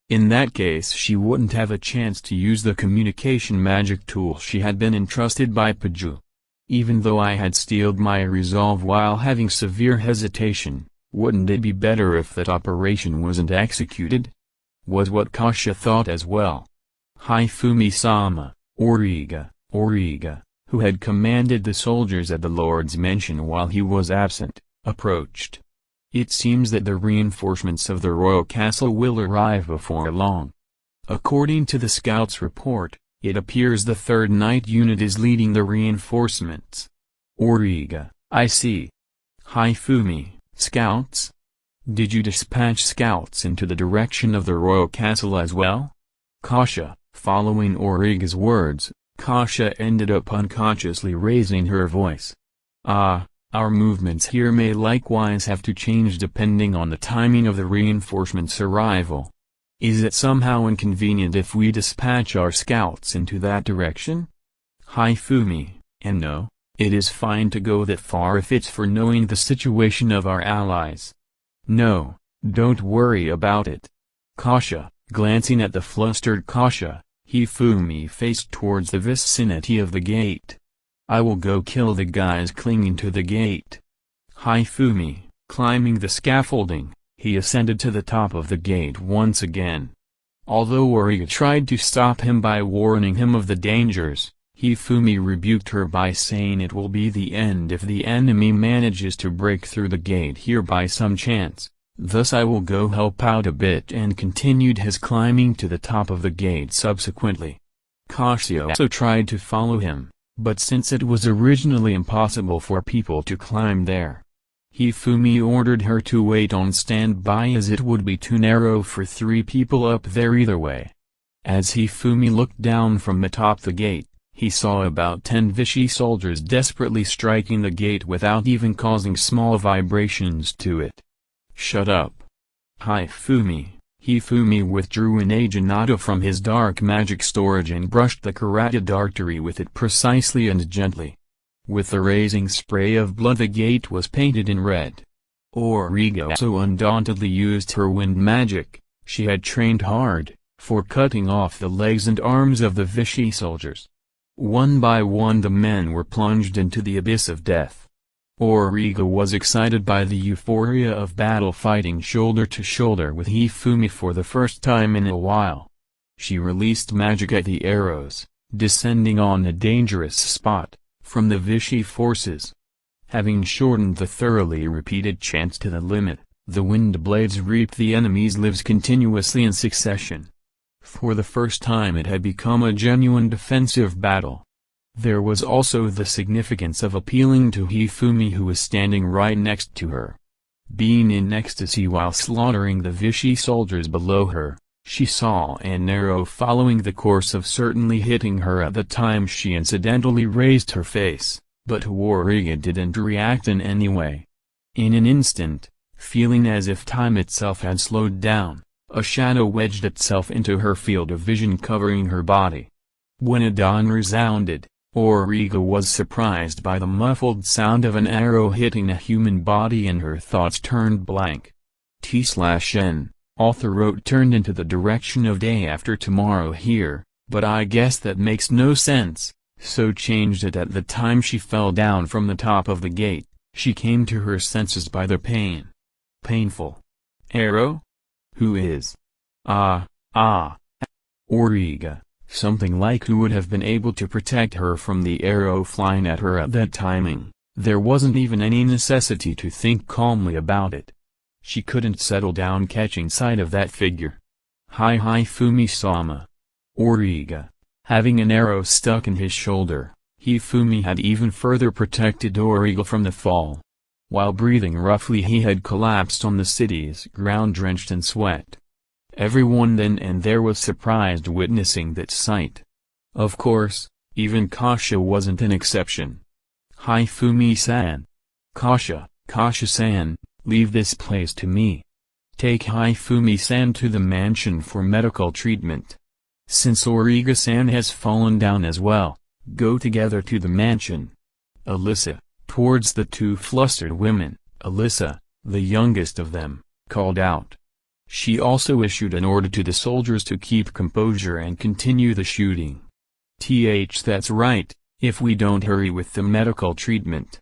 In that case she wouldn't have a chance to use the communication magic tool she had been entrusted by Paju. Even though I had steeled my resolve while having severe hesitation, wouldn't it be better if that operation wasn't executed? Was what Kasha thought as well. Hifumi-sama, Origa, who had commanded the soldiers at the Lord's mansion while he was absent, approached. It seems that the reinforcements of the royal castle will arrive before long. According to the scout's report, it appears the 3rd Night Unit is leading the reinforcements. Origa, I see. Hifumi, scouts? Did you dispatch scouts into the direction of the royal castle as well? Kasha, following Origa's words, Kasha ended up unconsciously raising her voice. Our movements here may likewise have to change depending on the timing of the reinforcements' arrival. Is it somehow inconvenient if we dispatch our scouts into that direction? Hifumi, and no, it is fine to go that far if it's for knowing the situation of our allies. No, don't worry about it. Kasha, glancing at the flustered Kasha, Hifumi faced towards the vicinity of the gate. I will go kill the guys clinging to the gate. Hifumi, climbing the scaffolding, he ascended to the top of the gate once again. Although Origa tried to stop him by warning him of the dangers, Hifumi rebuked her by saying it will be the end if the enemy manages to break through the gate here by some chance. Thus I will go help out a bit, and continued his climbing to the top of the gate subsequently. Kasha also tried to follow him, but since it was originally impossible for people to climb there, Hifumi ordered her to wait on standby as it would be too narrow for 3 people up there either way. As Hifumi looked down from atop the gate, he saw about 10 Vichy soldiers desperately striking the gate without even causing small vibrations to it. Shut up. Hifumi withdrew an Ajanata from his dark magic storage and brushed the carotid artery with it precisely and gently. With the raising spray of blood the gate was painted in red. Origa also undauntedly used her wind magic. She had trained hard, for cutting off the legs and arms of the Vichy soldiers. One by one the men were plunged into the abyss of death. Origa was excited by the euphoria of battle, fighting shoulder to shoulder with Hifumi for the first time in a while. She released magic at the arrows, descending on a dangerous spot, from the Vichy forces. Having shortened the thoroughly repeated chants to the limit, the wind blades reaped the enemy's lives continuously in succession. For the first time it had become a genuine defensive battle. There was also the significance of appealing to Hifumi, who was standing right next to her. Being in ecstasy while slaughtering the Vichy soldiers below her, she saw an arrow following the course of certainly hitting her at the time she incidentally raised her face, but Origa didn't react in any way. In an instant, feeling as if time itself had slowed down, a shadow wedged itself into her field of vision, covering her body. When a dawn resounded, Origa was surprised by the muffled sound of an arrow hitting a human body, and her thoughts turned blank. T/N, author wrote, turned into the direction of day after tomorrow here, but I guess that makes no sense, so changed it at the time she fell down from the top of the gate. She came to her senses by the pain. Painful. Arrow? Who is? Origa. Something like who would have been able to protect her from the arrow flying at her at that timing. There wasn't even any necessity to think calmly about it. She couldn't settle down catching sight of that figure. Hifumi-sama. Origa. Having an arrow stuck in his shoulder, Hifumi had even further protected Origa from the fall. While breathing roughly he had collapsed on the city's ground drenched in sweat. Everyone then and there was surprised witnessing that sight. Of course, even Kasha wasn't an exception. Hifumi-san. Kasha-san, leave this place to me. Take Hifumi-san to the mansion for medical treatment. Since Origa-san has fallen down as well, go together to the mansion. Alyssa, towards the two flustered women, Alyssa, the youngest of them, called out. She also issued an order to the soldiers to keep composure and continue the shooting. That's right, if we don't hurry with the medical treatment.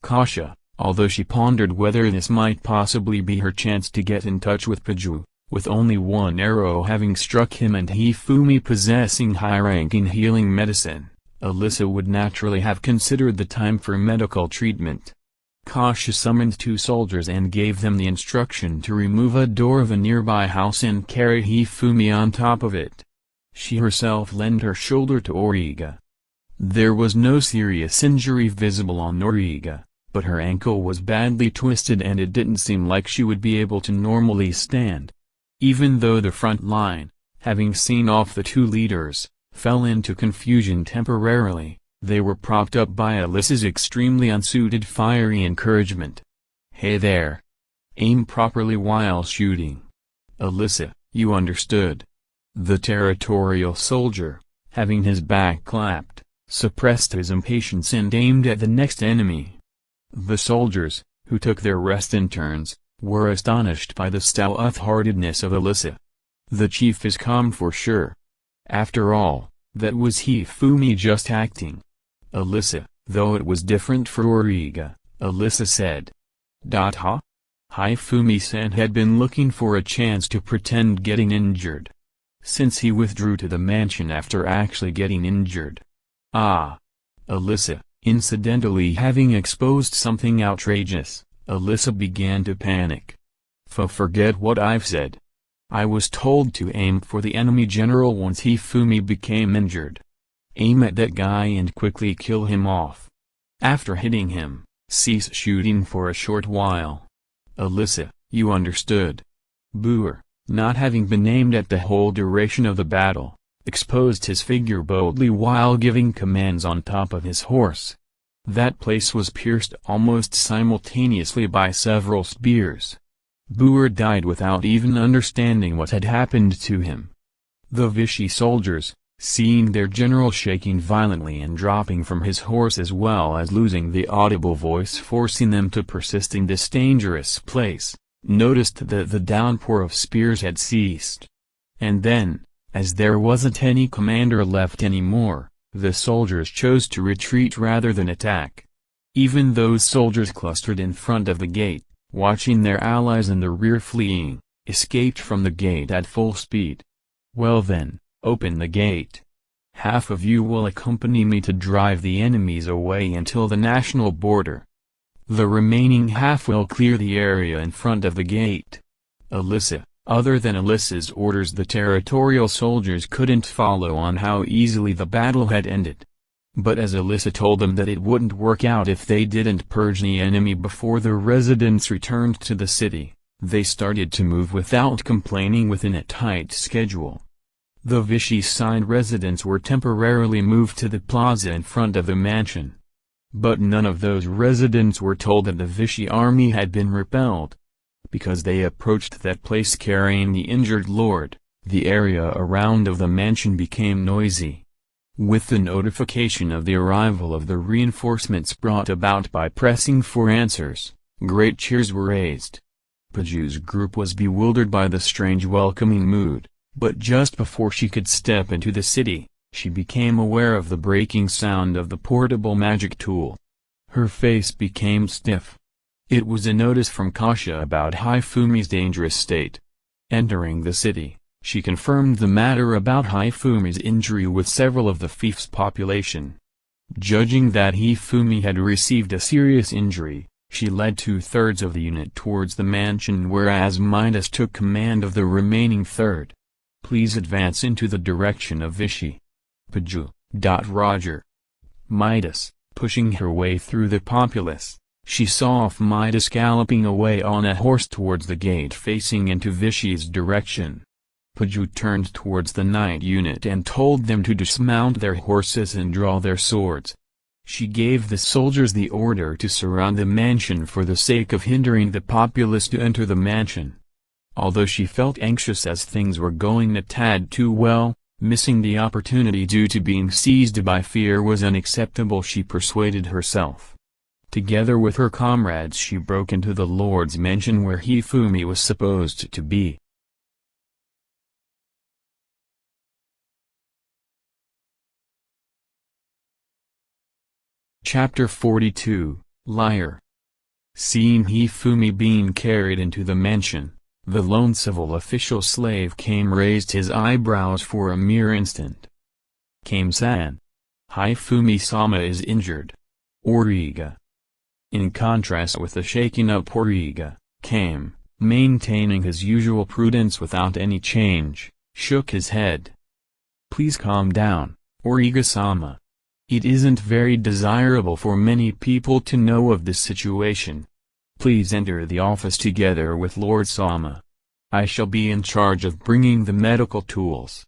Kasha, although she pondered whether this might possibly be her chance to get in touch with Paju, with only one arrow having struck him and Hifumi possessing high-ranking healing medicine, Alyssa would naturally have considered the time for medical treatment. Kasha summoned two soldiers and gave them the instruction to remove a door of a nearby house and carry Hifumi on top of it. She herself lent her shoulder to Origa. There was no serious injury visible on Origa, but her ankle was badly twisted and it didn't seem like she would be able to normally stand. Even though the front line, having seen off the two leaders, fell into confusion temporarily, they were propped up by Alyssa's extremely unsuited fiery encouragement. Hey there! Aim properly while shooting. Alyssa, you understood. The territorial soldier, having his back clapped, suppressed his impatience and aimed at the next enemy. The soldiers, who took their rest in turns, were astonished by the stout-heartedness of Alyssa. The chief is calm for sure. After all, that was Hifumi just acting. Alyssa, though it was different for Origa, Alyssa said. Ha? Hifumi-san had been looking for a chance to pretend getting injured. Since he withdrew to the mansion after actually getting injured. Alyssa, incidentally having exposed something outrageous, Alyssa began to panic. Forget what I've said. I was told to aim for the enemy general once Hifumi became injured. Aim at that guy and quickly kill him off. After hitting him, cease shooting for a short while. Alyssa, you understood. Boer, not having been aimed at the whole duration of the battle, exposed his figure boldly while giving commands on top of his horse. That place was pierced almost simultaneously by several spears. Boer died without even understanding what had happened to him. The Vichy soldiers, seeing their general shaking violently and dropping from his horse as well as losing the audible voice forcing them to persist in this dangerous place, noticed that the downpour of spears had ceased. And then, as there wasn't any commander left anymore, the soldiers chose to retreat rather than attack. Even those soldiers clustered in front of the gate, watching their allies in the rear fleeing, escaped from the gate at full speed. Well then, open the gate. Half of you will accompany me to drive the enemies away until the national border. The remaining half will clear the area in front of the gate. Alyssa, other than Alyssa's orders, the territorial soldiers couldn't follow on how easily the battle had ended. But as Alyssa told them that it wouldn't work out if they didn't purge the enemy before the residents returned to the city, they started to move without complaining within a tight schedule. The Vichy-side residents were temporarily moved to the plaza in front of the mansion. But none of those residents were told that the Vichy army had been repelled. Because they approached that place carrying the injured lord, the area around of the mansion became noisy. With the notification of the arrival of the reinforcements brought about by pressing for answers, great cheers were raised. Paju's group was bewildered by the strange welcoming mood, but just before she could step into the city, she became aware of the breaking sound of the portable magic tool. Her face became stiff. It was a notice from Kasha about Hifumi's dangerous state. Entering the city, she confirmed the matter about Hifumi's injury with several of the fief's population. Judging that Hifumi had received a serious injury, she led 2/3 of the unit towards the mansion, whereas Midas took command of the remaining third. Please advance into the direction of Vichy. Paju. Roger. Midas, pushing her way through the populace, she saw Midas galloping away on a horse towards the gate facing into Vichy's direction. Paju turned towards the night unit and told them to dismount their horses and draw their swords. She gave the soldiers the order to surround the mansion for the sake of hindering the populace to enter the mansion. Although she felt anxious as things were going a tad too well, missing the opportunity due to being seized by fear was unacceptable. She persuaded herself. Together with her comrades she broke into the Lord's mansion where Hifumi was supposed to be. Chapter 42, Liar. Seeing Hifumi being carried into the mansion, the lone civil official slave Kame raised his eyebrows for a mere instant. Kame-san. Hifumi-sama is injured. Origa. In contrast with the shaken-up Origa, Kame, maintaining his usual prudence without any change, shook his head. Please calm down, Origa-sama. It isn't very desirable for many people to know of this situation. Please enter the office together with Lord Sama. I shall be in charge of bringing the medical tools.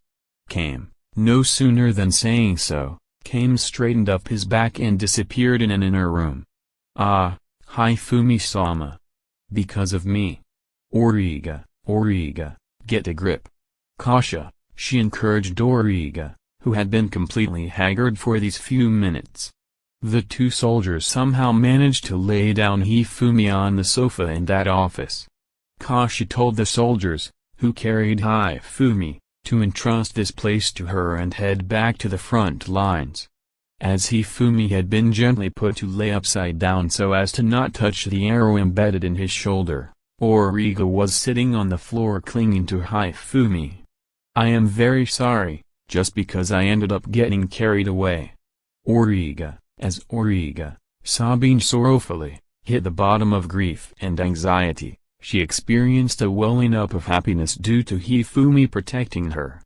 Kame, no sooner than saying so, Kame straightened up his back and disappeared in an inner room. Ah, Hifumi-sama. Because of me. Origa, get a grip. Kasha, she encouraged Origa, who had been completely haggard for these few minutes. The two soldiers somehow managed to lay down Hifumi on the sofa in that office. Kasha told the soldiers, who carried Hifumi, to entrust this place to her and head back to the front lines. As Hifumi had been gently put to lay upside down so as to not touch the arrow embedded in his shoulder, Origa was sitting on the floor clinging to Hifumi. I am very sorry, just because I ended up getting carried away. Origa, sobbing sorrowfully, hit the bottom of grief and anxiety, she experienced a welling up of happiness due to Hifumi protecting her.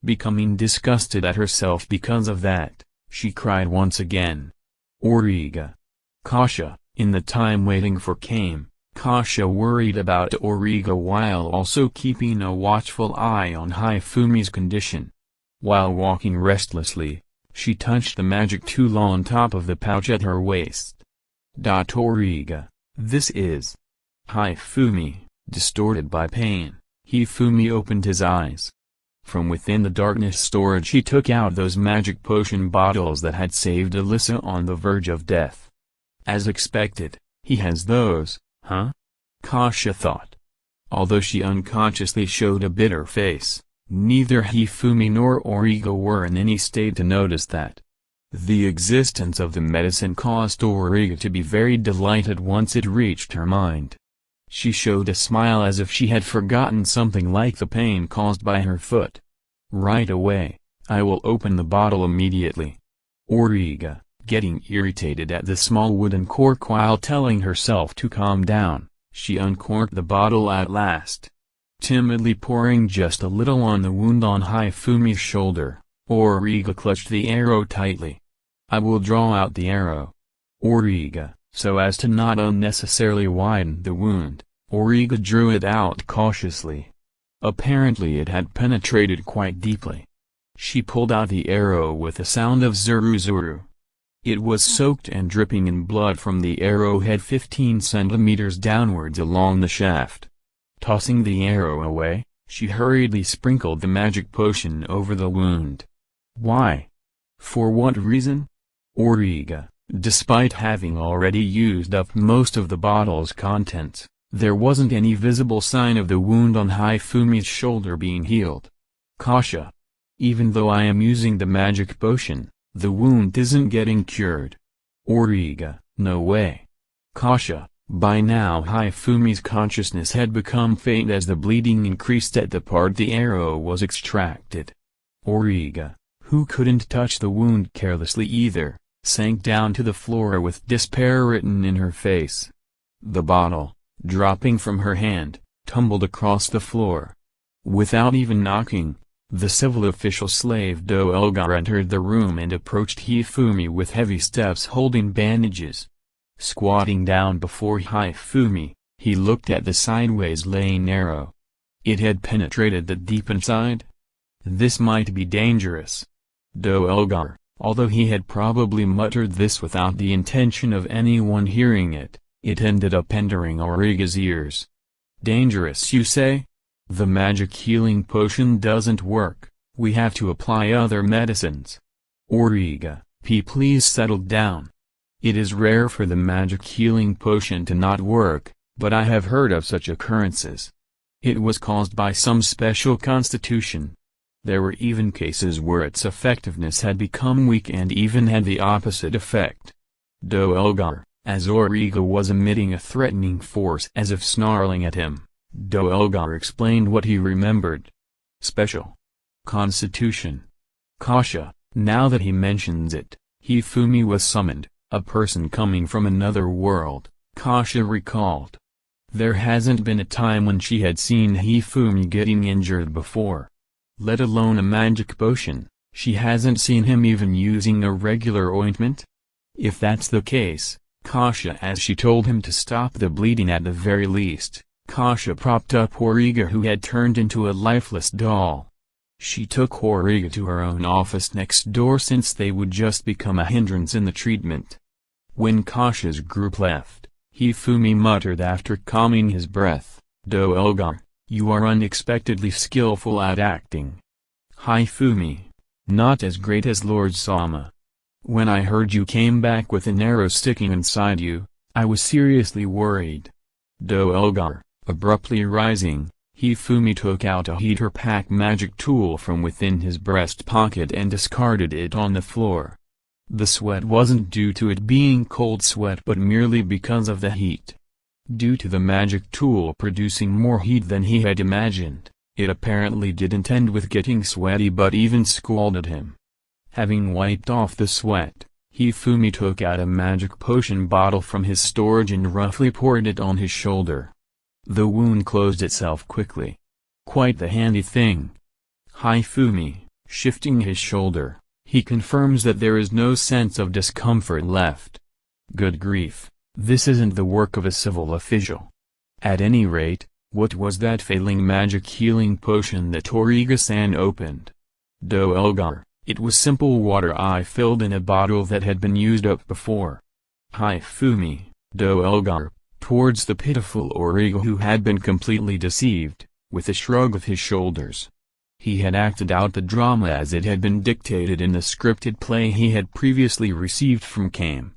Becoming disgusted at herself because of that, she cried once again. Origa. Kasha, in the time waiting for Kame, Kasha worried about Origa while also keeping a watchful eye on Hifumi's condition. While walking restlessly, she touched the magic tool on top of the pouch at her waist. Origa, this is. Hifumi, distorted by pain, Hifumi opened his eyes. From within the darkness storage he took out those magic potion bottles that had saved Alyssa on the verge of death. As expected, he has those, huh? Kasha thought. Although she unconsciously showed a bitter face, neither Hifumi nor Origa were in any state to notice that. The existence of the medicine caused Origa to be very delighted once it reached her mind. She showed a smile as if she had forgotten something like the pain caused by her foot. Right away, I will open the bottle immediately. Origa, getting irritated at the small wooden cork while telling herself to calm down, she uncorked the bottle at last. Timidly pouring just a little on the wound on Hifumi's shoulder, Origa clutched the arrow tightly. I will draw out the arrow. Origa, so as to not unnecessarily widen the wound, Origa drew it out cautiously. Apparently it had penetrated quite deeply. She pulled out the arrow with a sound of zuru-zuru. It was soaked and dripping in blood from the arrowhead 15 centimeters downwards along the shaft. Tossing the arrow away, she hurriedly sprinkled the magic potion over the wound. Why? For what reason? Origa, despite having already used up most of the bottle's contents, there wasn't any visible sign of the wound on Hifumi's shoulder being healed. Kasha. Even though I am using the magic potion, the wound isn't getting cured. Origa, no way. Kasha. By now Hifumi's consciousness had become faint as the bleeding increased at the part the arrow was extracted. Origa, who couldn't touch the wound carelessly either, sank down to the floor with despair written in her face. The bottle, dropping from her hand, tumbled across the floor. Without even knocking, the civil official slave Do entered the room and approached Hifumi with heavy steps holding bandages. Squatting down before Hifumi, he looked at the sideways laying arrow. It had penetrated the deep inside? This might be dangerous. Do although he had probably muttered this without the intention of anyone hearing it, it ended up entering Origa's ears. Dangerous, you say? The magic healing potion doesn't work, we have to apply other medicines. Origa, please settle down. It is rare for the magic healing potion to not work, but I have heard of such occurrences. It was caused by some special constitution. There were even cases where its effectiveness had become weak and even had the opposite effect. Do Elgar, as Origa was emitting a threatening force as if snarling at him, Do Elgar explained what he remembered. Special constitution. Kasha, now that he mentions it, Hifumi was summoned, a person coming from another world, Kasha recalled. There hasn't been a time when she had seen Hifumi getting injured before. Let alone a magic potion, she hasn't seen him even using a regular ointment? If that's the case, Kasha, as she told him to stop the bleeding at the very least, Kasha propped up Origa, who had turned into a lifeless doll. She took Origa to her own office next door since they would just become a hindrance in the treatment. When Kasha's group left, Hifumi muttered after calming his breath, Do Elgar, you are unexpectedly skillful at acting. Hifumi. Not as great as Lord Sama. When I heard you came back with an arrow sticking inside you, I was seriously worried. Do Elgar, abruptly rising, Hifumi took out a heater pack magic tool from within his breast pocket and discarded it on the floor. The sweat wasn't due to it being cold sweat but merely because of the heat. Due to the magic tool producing more heat than he had imagined, it apparently didn't end with getting sweaty but even scalded him. Having wiped off the sweat, Hifumi took out a magic potion bottle from his storage and roughly poured it on his shoulder. The wound closed itself quickly. Quite the handy thing. Hifumi, shifting his shoulder, he confirms that there is no sense of discomfort left. Good grief. This isn't the work of a civil official. At any rate, what was that failing magic healing potion that Origa-san opened? Do Elgar, it was simple water I filled in a bottle that had been used up before. Hifumi, Do Elgar, towards the pitiful Origa who had been completely deceived, with a shrug of his shoulders. He had acted out the drama as it had been dictated in the scripted play he had previously received from Kame.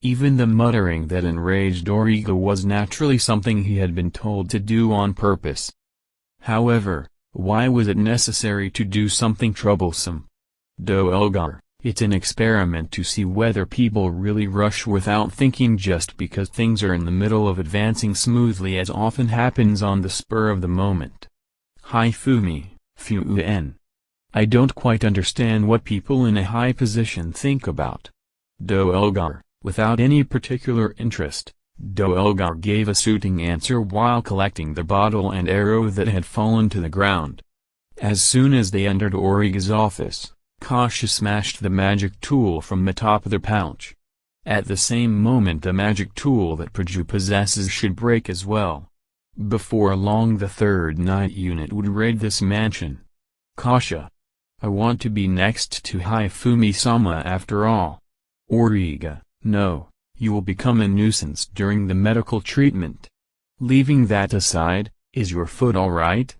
Even the muttering that enraged Origa was naturally something he had been told to do on purpose. However, why was it necessary to do something troublesome? Do Elgar, it's an experiment to see whether people really rush without thinking just because things are in the middle of advancing smoothly, as often happens on the spur of the moment. Hifumi, Fuen. I don't quite understand what people in a high position think about. Do Elgar, without any particular interest, Do Elgar gave a suiting answer while collecting the bottle and arrow that had fallen to the ground. As soon as they entered Origa's office, Kasha smashed the magic tool from the top of the pouch. At the same moment the magic tool that Praju possesses should break as well. Before long the third night unit would raid this mansion. Kasha. I want to be next to Hifumi-sama after all. Origa, no, you will become a nuisance during the medical treatment. Leaving that aside, is your foot alright?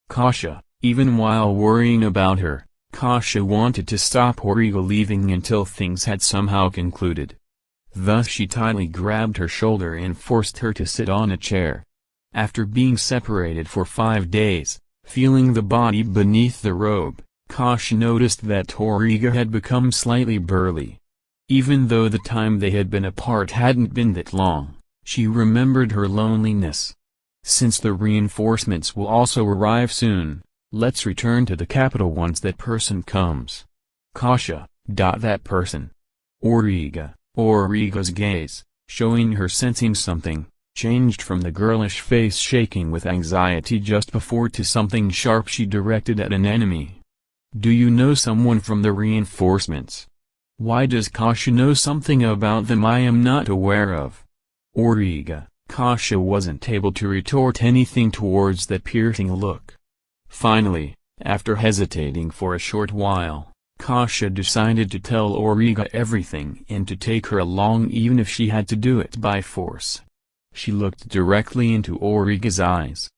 Kasha, even while worrying about her, Kasha wanted to stop Origa leaving until things had somehow concluded. Thus she tightly grabbed her shoulder and forced her to sit on a chair. After being separated for 5 days, feeling the body beneath the robe, Kasha noticed that Origa had become slightly burly. Even though the time they had been apart hadn't been that long, she remembered her loneliness. Since the reinforcements will also arrive soon, let's return to the capital once that person comes. Kasha, that person. Origa's gaze, showing her sensing something, changed from the girlish face shaking with anxiety just before to something sharp she directed at an enemy. Do you know someone from the reinforcements? Why does Kasha know something about them I am not aware of? Origa, Kasha wasn't able to retort anything towards that piercing look. Finally, after hesitating for a short while, Kasha decided to tell Origa everything and to take her along even if she had to do it by force. She looked directly into Origa's eyes.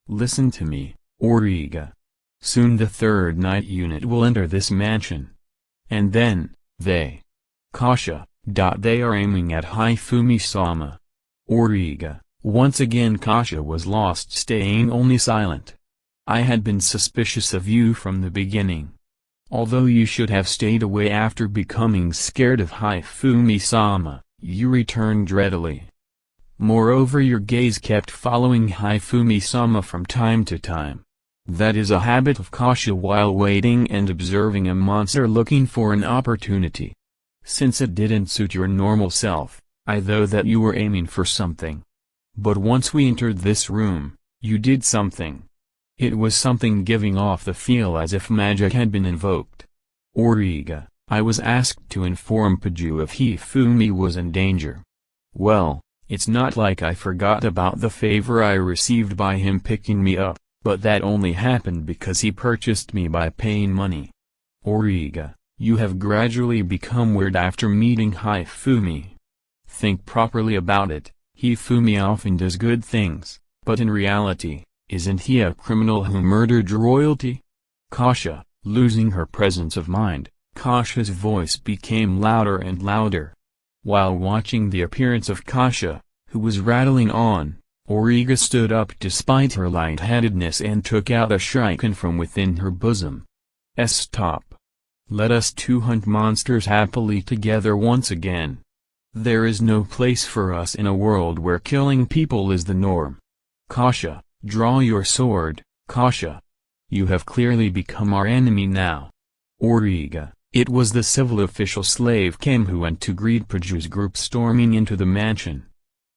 Listen to me, Origa. Soon the third night unit will enter this mansion. And then, they. Kasha. They are aiming at Hifumi-sama. Origa. Once again Kasha was lost, staying only silent. I had been suspicious of you from the beginning. Although you should have stayed away after becoming scared of Hifumi-sama, you returned readily. Moreover, your gaze kept following Hifumi-sama from time to time. That is a habit of Kasha while waiting and observing a monster looking for an opportunity. Since it didn't suit your normal self, I thought that you were aiming for something. But once we entered this room, you did something. It was something giving off the feel as if magic had been invoked. Origa, I was asked to inform Paju if Hifumi was in danger. Well, it's not like I forgot about the favor I received by him picking me up, but that only happened because he purchased me by paying money. Origa, you have gradually become weird after meeting Hifumi. Think properly about it. Hifumi often does good things, but in reality, isn't he a criminal who murdered royalty? Kasha, losing her presence of mind, Kasha's voice became louder and louder. While watching the appearance of Kasha, who was rattling on, Origa stood up despite her lightheadedness and took out a shuriken from within her bosom. Stop. Let us two hunt monsters happily together once again. There is no place for us in a world where killing people is the norm. Kasha, draw your sword, Kasha. You have clearly become our enemy now. Origa, it was the civil official slave Kim who went to greet Paju's group storming into the mansion.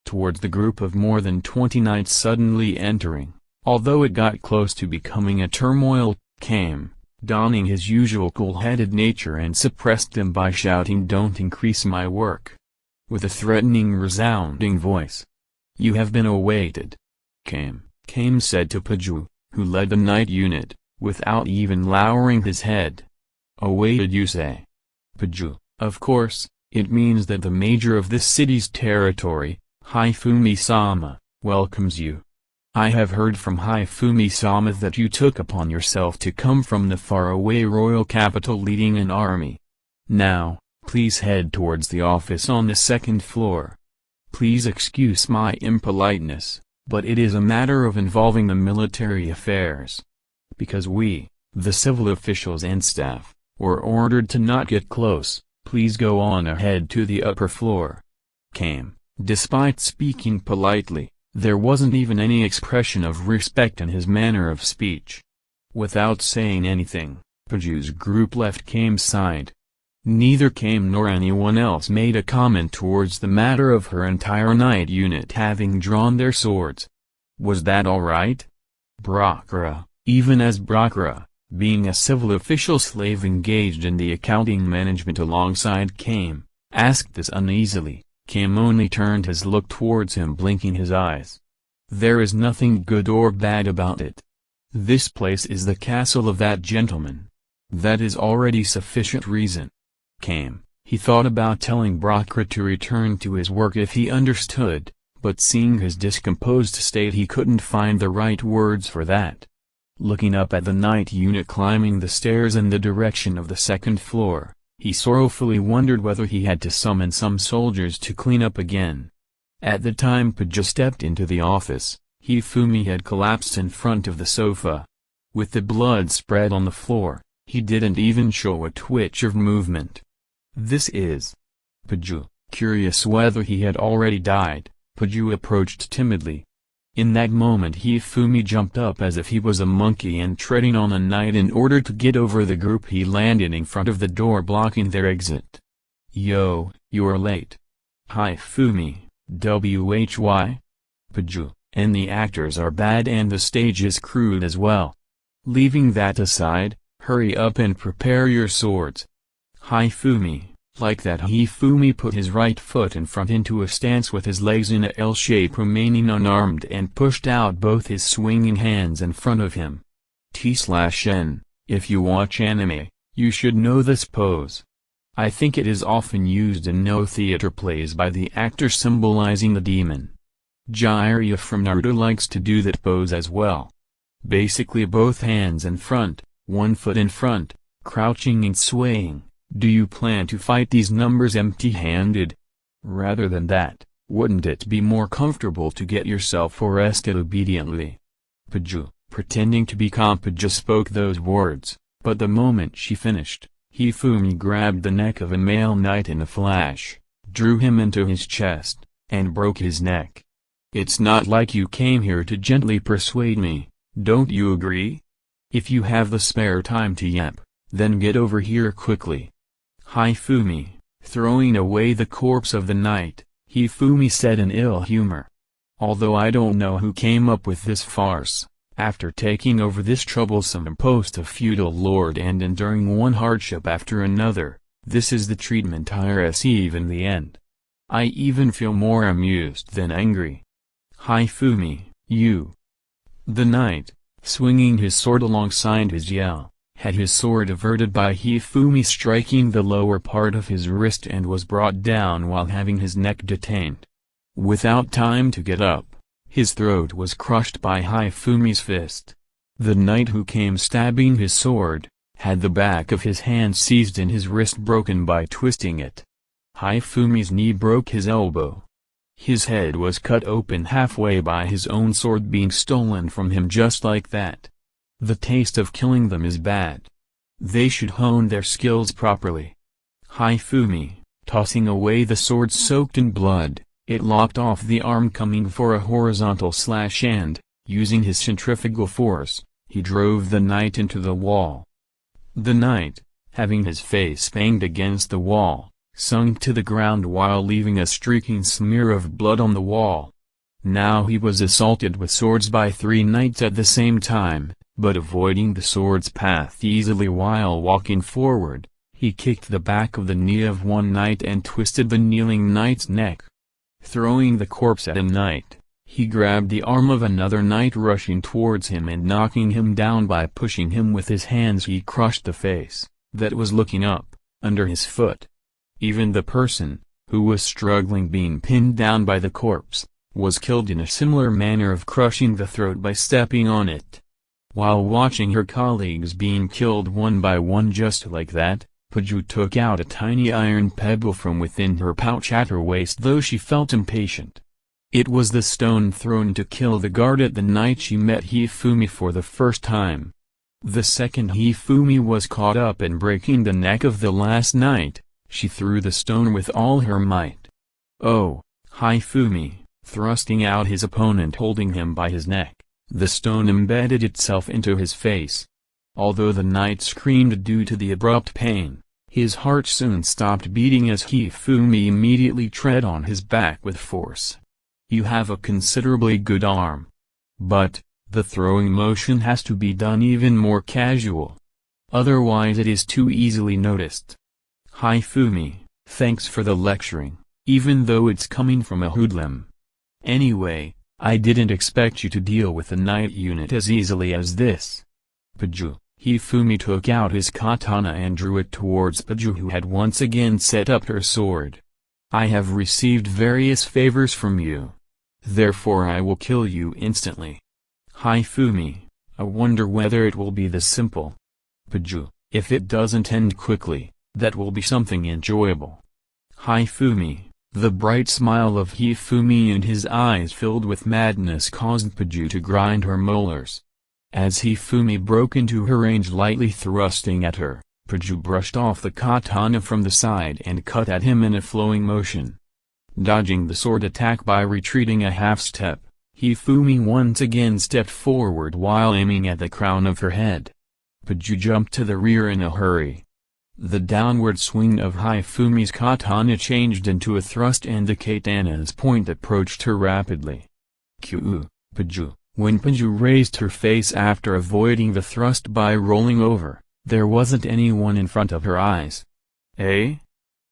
Towards the group of more than 20 knights suddenly entering, although it got close to becoming a turmoil, came, donning his usual cool-headed nature and suppressed them by shouting, "Don't increase my work!" with a threatening resounding voice. "You have been awaited." Came said to Paju, who led the night unit, without even lowering his head. "Awaited you say?" Paju, of course, it means that the major of this city's territory, Hifumi-sama, welcomes you. I have heard from Hifumi-sama that you took upon yourself to come from the faraway royal capital leading an army. Now, please head towards the office on the second floor. Please excuse my impoliteness, but it is a matter of involving the military affairs. Because we, the civil officials and staff, were ordered to not get close, please go on ahead to the upper floor. Despite speaking politely, there wasn't even any expression of respect in his manner of speech. Without saying anything, Paju's group left Kame's side. Neither Kame nor anyone else made a comment towards the matter of her entire night unit having drawn their swords. Was that alright? Brakra, even as Brakra, being a civil official slave engaged in the accounting management alongside Kame, asked this uneasily. Kame only turned his look towards him, blinking his eyes. There is nothing good or bad about it. This place is the castle of that gentleman. That is already sufficient reason. He thought about telling Brakra to return to his work if he understood, but seeing his discomposed state he couldn't find the right words for that. Looking up at the night unit climbing the stairs in the direction of the second floor, he sorrowfully wondered whether he had to summon some soldiers to clean up again. At the time Paju stepped into the office, Hifumi had collapsed in front of the sofa. With the blood spread on the floor, he didn't even show a twitch of movement. This is Paju. Curious whether he had already died, Paju approached timidly. In that moment Hifumi jumped up as if he was a monkey and treading on a knight in order to get over the group. He landed in front of the door blocking their exit. "Yo, you're late." Hifumi, why? Paju, and the actors are bad and the stage is crude as well. Leaving that aside, hurry up and prepare your swords. Hifumi, like that. Hifumi put his right foot in front into a stance with his legs in a L shape, remaining unarmed, and pushed out both his swinging hands in front of him. T/N, if you watch anime, you should know this pose. I think it is often used in no theater plays by the actor symbolizing the demon. Jiraiya from Naruto likes to do that pose as well. basically both hands in front, one foot in front, crouching and swaying. Do you plan to fight these numbers empty-handed? Rather than that, wouldn't it be more comfortable to get yourself arrested obediently? Paju, pretending to be calm, Paju spoke those words, but the moment she finished, Hifumi grabbed the neck of a male knight in a flash, drew him into his chest, and broke his neck. It's not like you came here to gently persuade me, don't you agree? If you have the spare time to yap, then get over here quickly. Hifumi, throwing away the corpse of the knight, Hifumi said in ill humor. Although I don't know who came up with this farce, after taking over this troublesome post of feudal lord and enduring one hardship after another, this is the treatment I receive in the end. I even feel more amused than angry. Hifumi, you. The knight, swinging his sword alongside his yell, had his sword averted by Hifumi striking the lower part of his wrist and was brought down while having his neck detained. Without time to get up, his throat was crushed by Hifumi's fist. The knight who came stabbing his sword, had the back of his hand seized and his wrist broken by twisting it. Hifumi's knee broke his elbow. His head was cut open halfway by his own sword being stolen from him just like that. The taste of killing them is bad. They should hone their skills properly. Hifumi, tossing away the sword soaked in blood, it lopped off the arm coming for a horizontal slash and, using his centrifugal force, he drove the knight into the wall. The knight, having his face banged against the wall, sunk to the ground while leaving a streaking smear of blood on the wall. Now he was assaulted with swords by 3 knights at the same time, but avoiding the sword's path easily while walking forward, he kicked the back of the knee of one knight and twisted the kneeling knight's neck. Throwing the corpse at a knight, he grabbed the arm of another knight rushing towards him and knocking him down by pushing him with his hands. He crushed the face, that was looking up, under his foot. Even the person, who was struggling being pinned down by the corpse, was killed in a similar manner of crushing the throat by stepping on it. While watching her colleagues being killed one by one just like that, Paju took out a tiny iron pebble from within her pouch at her waist, though she felt impatient. It was the stone thrown to kill the guard at the night she met Hifumi for the first time. The second Hifumi was caught up in breaking the neck of the last knight, she threw the stone with all her might. Oh, Hifumi, thrusting out his opponent holding him by his neck, the stone embedded itself into his face. Although the knight screamed due to the abrupt pain, his heart soon stopped beating as Hifumi immediately tread on his back with force. You have a considerably good arm. But, the throwing motion has to be done even more casual. Otherwise it is too easily noticed. Hifumi, thanks for the lecturing, even though it's coming from a hoodlum. Anyway, I didn't expect you to deal with the knight unit as easily as this. Paju. Hifumi took out his katana and drew it towards Paju, who had once again set up her sword. I have received various favors from you. Therefore I will kill you instantly. Hifumi, I wonder whether it will be this simple. Paju, if it doesn't end quickly, that will be something enjoyable. Hifumi, the bright smile of Hifumi and his eyes filled with madness caused Paju to grind her molars. As Hifumi broke into her range lightly thrusting at her, Paju brushed off the katana from the side and cut at him in a flowing motion. Dodging the sword attack by retreating a half step, Hifumi once again stepped forward while aiming at the crown of her head. Paju jumped to the rear in a hurry. The downward swing of Hifumi's katana changed into a thrust and the katana's point approached her rapidly. Q. Paju. When Paju raised her face after avoiding the thrust by rolling over, there wasn't anyone in front of her eyes. Eh?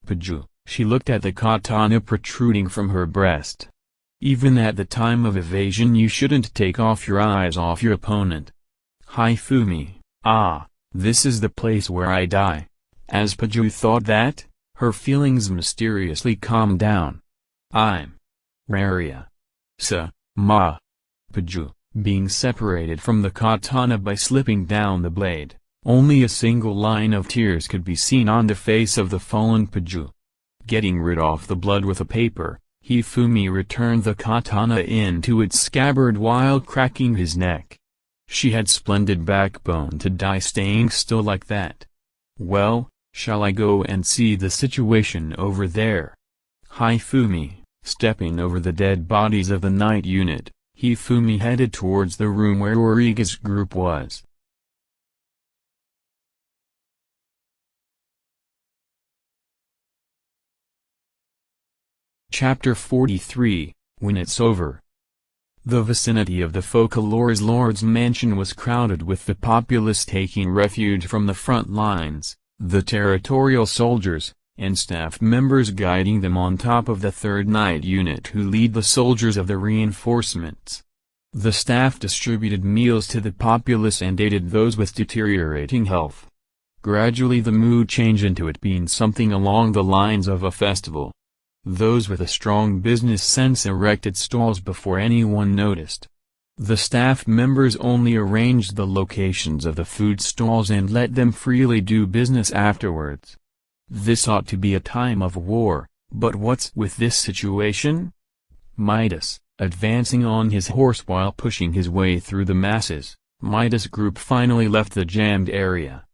Paju, she looked at the katana protruding from her breast. Even at the time of evasion you shouldn't take off your eyes off your opponent. Hifumi, ah, this is the place where I die. As Paju thought that, her feelings mysteriously calmed down. I'm Raria. Ma. Paju, being separated from the katana by slipping down the blade. Only a single line of tears could be seen on the face of the fallen Paju. Getting rid of the blood with a paper, Hifumi returned the katana into its scabbard while cracking his neck. She had splendid backbone to die staying still like that. Well, shall I go and see the situation over there? Hifumi, stepping over the dead bodies of the night unit, Hifumi headed towards the room where Origa's group was. Chapter 43, When It's Over. The vicinity of the Folklore's Lord's mansion was crowded with the populace taking refuge from the front lines, the territorial soldiers, and staff members guiding them on top of the 3rd Night Unit who lead the soldiers of the reinforcements. The staff distributed meals to the populace and aided those with deteriorating health. Gradually the mood changed into it being something along the lines of a festival. Those with a strong business sense erected stalls before anyone noticed. The staff members only arranged the locations of the food stalls and let them freely do business afterwards. This ought to be a time of war, but what's with this situation? Midas, advancing on his horse while pushing his way through the masses, Midas' group finally left the jammed area.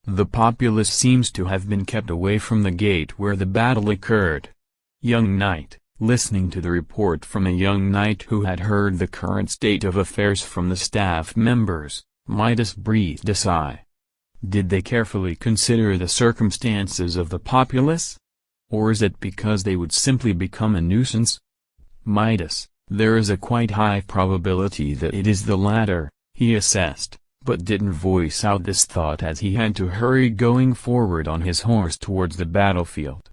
The populace seems to have been kept away from the gate where the battle occurred. Young knight, listening to the report from a young knight who had heard the current state of affairs from the staff members, Midas breathed a sigh. Did they carefully consider the circumstances of the populace? Or is it because they would simply become a nuisance? Midas, there is a quite high probability that it is the latter, he assessed, but didn't voice out this thought as he had to hurry going forward on his horse towards the battlefield.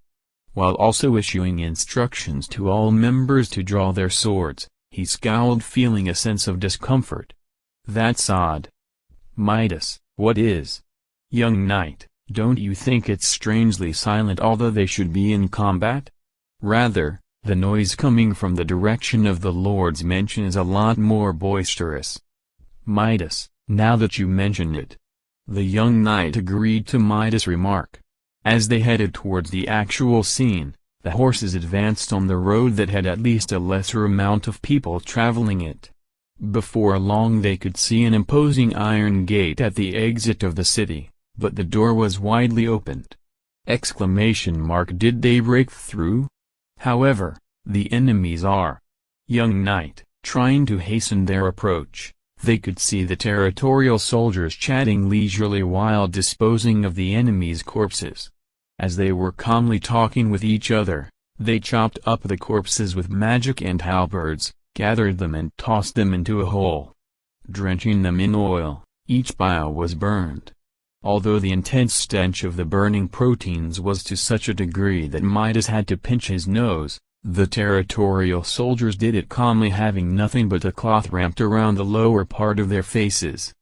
While also issuing instructions to all members to draw their swords, he scowled feeling a sense of discomfort. That's odd. Midas, what is? Young knight, don't you think it's strangely silent although they should be in combat? Rather, the noise coming from the direction of the Lord's mansion is a lot more boisterous. Midas, now that you mention it. The young knight agreed to Midas' remark. As they headed towards the actual scene, the horses advanced on the road that had at least a lesser amount of people traveling it. Before long they could see an imposing iron gate at the exit of the city, but the door was widely opened. Did they break through? However, the enemies are. Young knight, trying to hasten their approach, they could see the territorial soldiers chatting leisurely while disposing of the enemy's corpses. As they were calmly talking with each other, they chopped up the corpses with magic and halberds, gathered them and tossed them into a hole. Drenching them in oil, each pile was burned. Although the intense stench of the burning proteins was to such a degree that Midas had to pinch his nose, the territorial soldiers did it calmly, having nothing but a cloth wrapped around the lower part of their faces.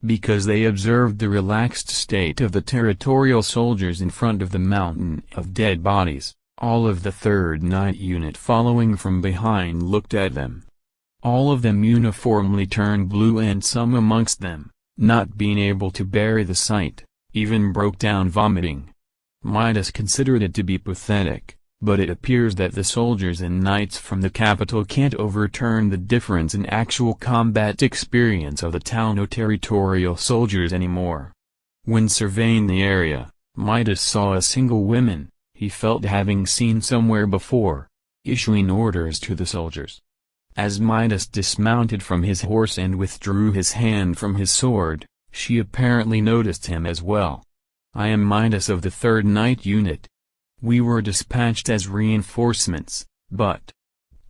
Because they observed the relaxed state of the territorial soldiers in front of the mountain of dead bodies, all of the 3rd Night Unit following from behind looked at them. All of them uniformly turned blue and some amongst them, not being able to bear the sight, even broke down vomiting. Midas considered it to be pathetic, but it appears that the soldiers and knights from the capital can't overturn the difference in actual combat experience of the Touno territorial soldiers anymore. When surveying the area, Midas saw a single woman, he felt having seen somewhere before, issuing orders to the soldiers. As Midas dismounted from his horse and withdrew his hand from his sword, she apparently noticed him as well. I am Midas of the 3rd Night Unit. We were dispatched as reinforcements, but…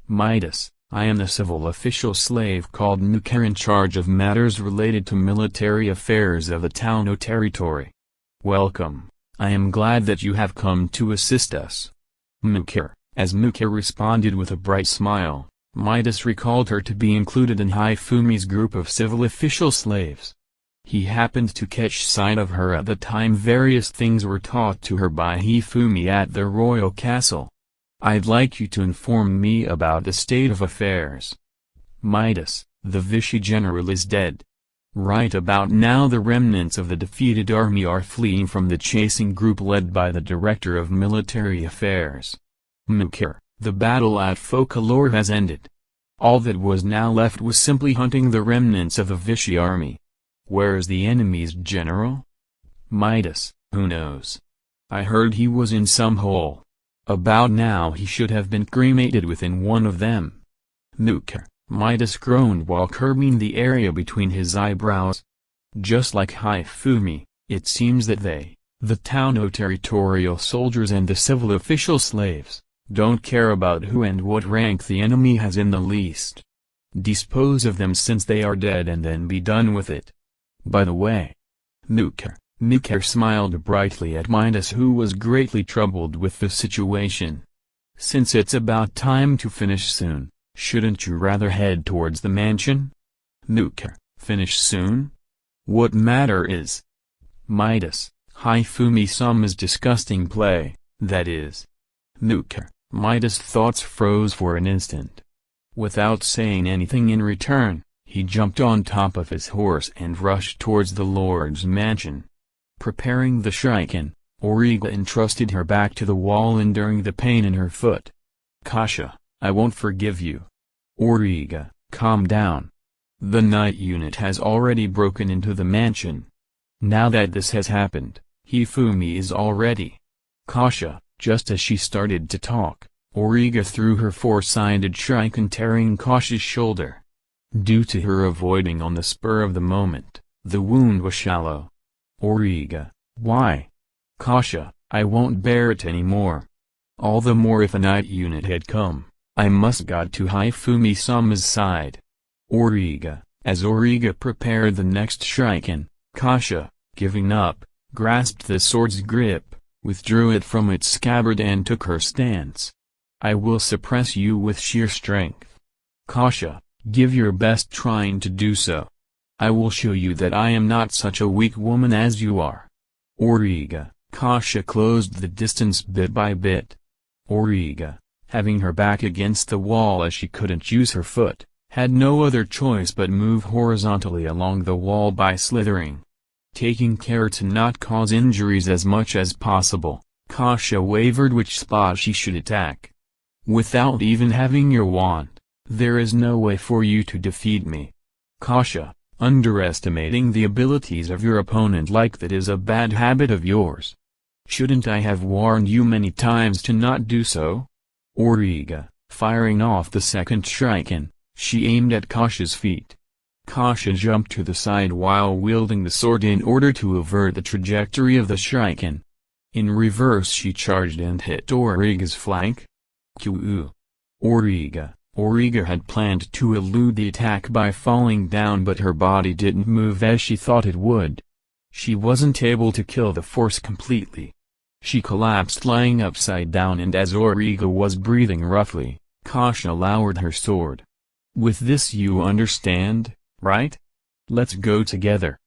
Midas, I am the civil official slave called Nuker in charge of matters related to military affairs of the Touno territory. Welcome, I am glad that you have come to assist us. Nuker, as Nuker responded with a bright smile, Midas recalled her to be included in Hifumi's group of civil official slaves. He happened to catch sight of her at the time various things were taught to her by Hifumi at the royal castle. I'd like you to inform me about the state of affairs. Midas, The Vichy general is dead. Right about now the remnants of the defeated army are fleeing from the chasing group led by the Director of Military Affairs. Mukher, the battle at Folklore has ended. All that was now left was simply hunting the remnants of the Vichy army. Where is the enemy's general? Midas, who knows? I heard he was in some hole. About now he should have been cremated within one of them. Mukher, Midas groaned while curbing the area between his eyebrows. Just like Hifumi, it seems that they, the Touno territorial soldiers and the civil official slaves, don't care about who and what rank the enemy has in the least. Dispose of them since they are dead and then be done with it. By the way, Mukher smiled brightly at Midas, who was greatly troubled with the situation. Since it's about time to finish soon, shouldn't you rather head towards the mansion? Mukher, finish soon? What matter is? Midas, Hifumi-sama's disgusting play, that is. Mukher, Midas' thoughts froze for an instant. Without saying anything in return, he jumped on top of his horse and rushed towards the Lord's mansion. Preparing the shuriken, Auriga entrusted her back to the wall, enduring the pain in her foot. Kasha, I won't forgive you. Auriga, calm down. The night unit has already broken into the mansion. Now that this has happened, Hifumi is already. Kasha, just as she started to talk, Auriga threw her four-sided shuriken, tearing Kasha's shoulder. Due to her avoiding on the spur of the moment, the wound was shallow. Auriga, why? Kasha, I won't bear it anymore. All the more if a night unit had come. I must got to Hifumi-sama's side. Auriga, as Auriga prepared the next shuriken, Kasha, giving up, grasped the sword's grip, withdrew it from its scabbard and took her stance. I will suppress you with sheer strength. Kasha, give your best trying to do so. I will show you that I am not such a weak woman as you are. Auriga, Kasha closed the distance bit by bit. Auriga, having her back against the wall as she couldn't use her foot, had no other choice but move horizontally along the wall by slithering. Taking care to not cause injuries as much as possible, Kasha wavered which spot she should attack. Without even having your wand, there is no way for you to defeat me. Kasha, underestimating the abilities of your opponent like that is a bad habit of yours. Shouldn't I have warned you many times to not do so? Auriga, firing off the second shuriken, she aimed at Kasha's feet. Kasha jumped to the side while wielding the sword in order to avert the trajectory of the shuriken. In reverse she charged and hit Auriga's flank. Q. Auriga had planned to elude the attack by falling down, but her body didn't move as she thought it would. She wasn't able to kill the force completely. She collapsed lying upside down, and as Auriga was breathing roughly, Kasha lowered her sword. With this you understand, right? Let's go together.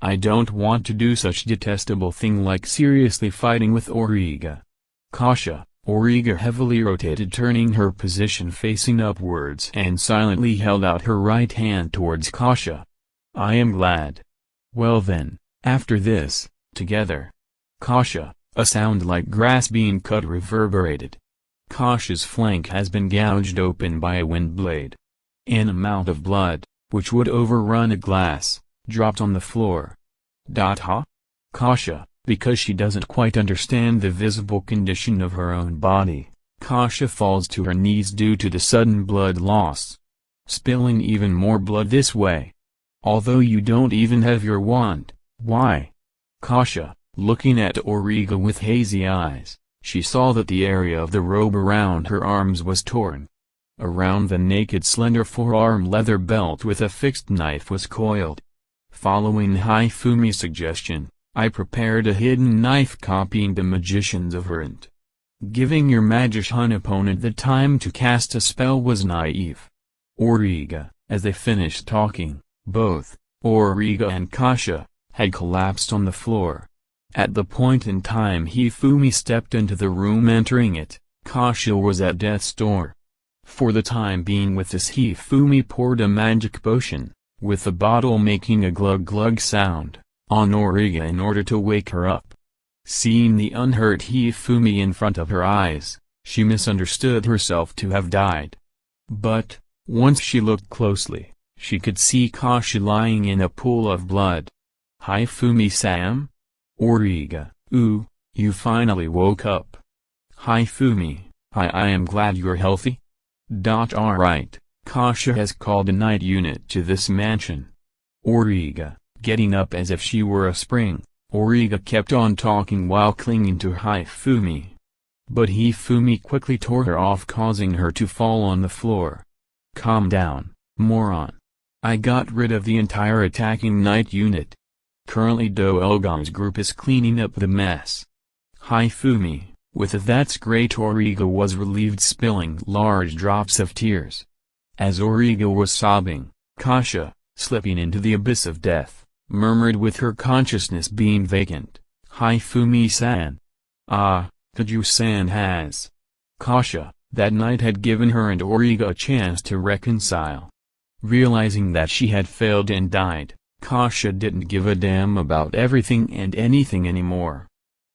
I don't want to do such detestable thing like seriously fighting with Auriga. Kasha, Auriga heavily rotated, turning her position facing upwards, and silently held out her right hand towards Kasha. I am glad. Well then, after this, together. Kasha, a sound like grass being cut reverberated. Kasha's flank has been gouged open by a wind blade. An amount of blood, which would overrun a glass, dropped on the floor. Ha? Kasha, because she doesn't quite understand the visible condition of her own body, Kasha falls to her knees due to the sudden blood loss. Spilling even more blood this way. Although you don't even have your wand, why? Kasha, looking at Auriga with hazy eyes, she saw that the area of the robe around her arms was torn. Around the naked slender forearm leather belt with a fixed knife was coiled. Following Hifumi's suggestion, I prepared a hidden knife copying the magician's variant. Giving your magician opponent the time to cast a spell was naive. Auriga, as they finished talking, both, Auriga and Kasha, had collapsed on the floor. At the point in time Hifumi stepped into the room, entering it, Kasha was at death's door. For the time being with this Hifumi poured a magic potion, with the bottle making a glug-glug sound, on Origa in order to wake her up. Seeing the unhurt Hifumi in front of her eyes, she misunderstood herself to have died. But, once she looked closely, she could see Kasha lying in a pool of blood. Hifumi-san? Origa, ooh, you finally woke up. Hifumi, I am glad you're healthy. Alright, Kasha has called a night unit to this mansion. Origa, getting up as if she were a spring, Origa kept on talking while clinging to Hifumi. But Hifumi quickly tore her off, causing her to fall on the floor. Calm down, moron. I got rid of the entire attacking night unit. Currently Do Elgong's group is cleaning up the mess. Hifumi, with a "that's great," Origa was relieved, spilling large drops of tears. As Origa was sobbing, Kasha, slipping into the abyss of death, murmured with her consciousness being vacant, "Hifumi-san. Ah, Kaju-san has." Kasha, that night had given her and Origa a chance to reconcile. Realizing that she had failed and died, Kasha didn't give a damn about everything and anything anymore.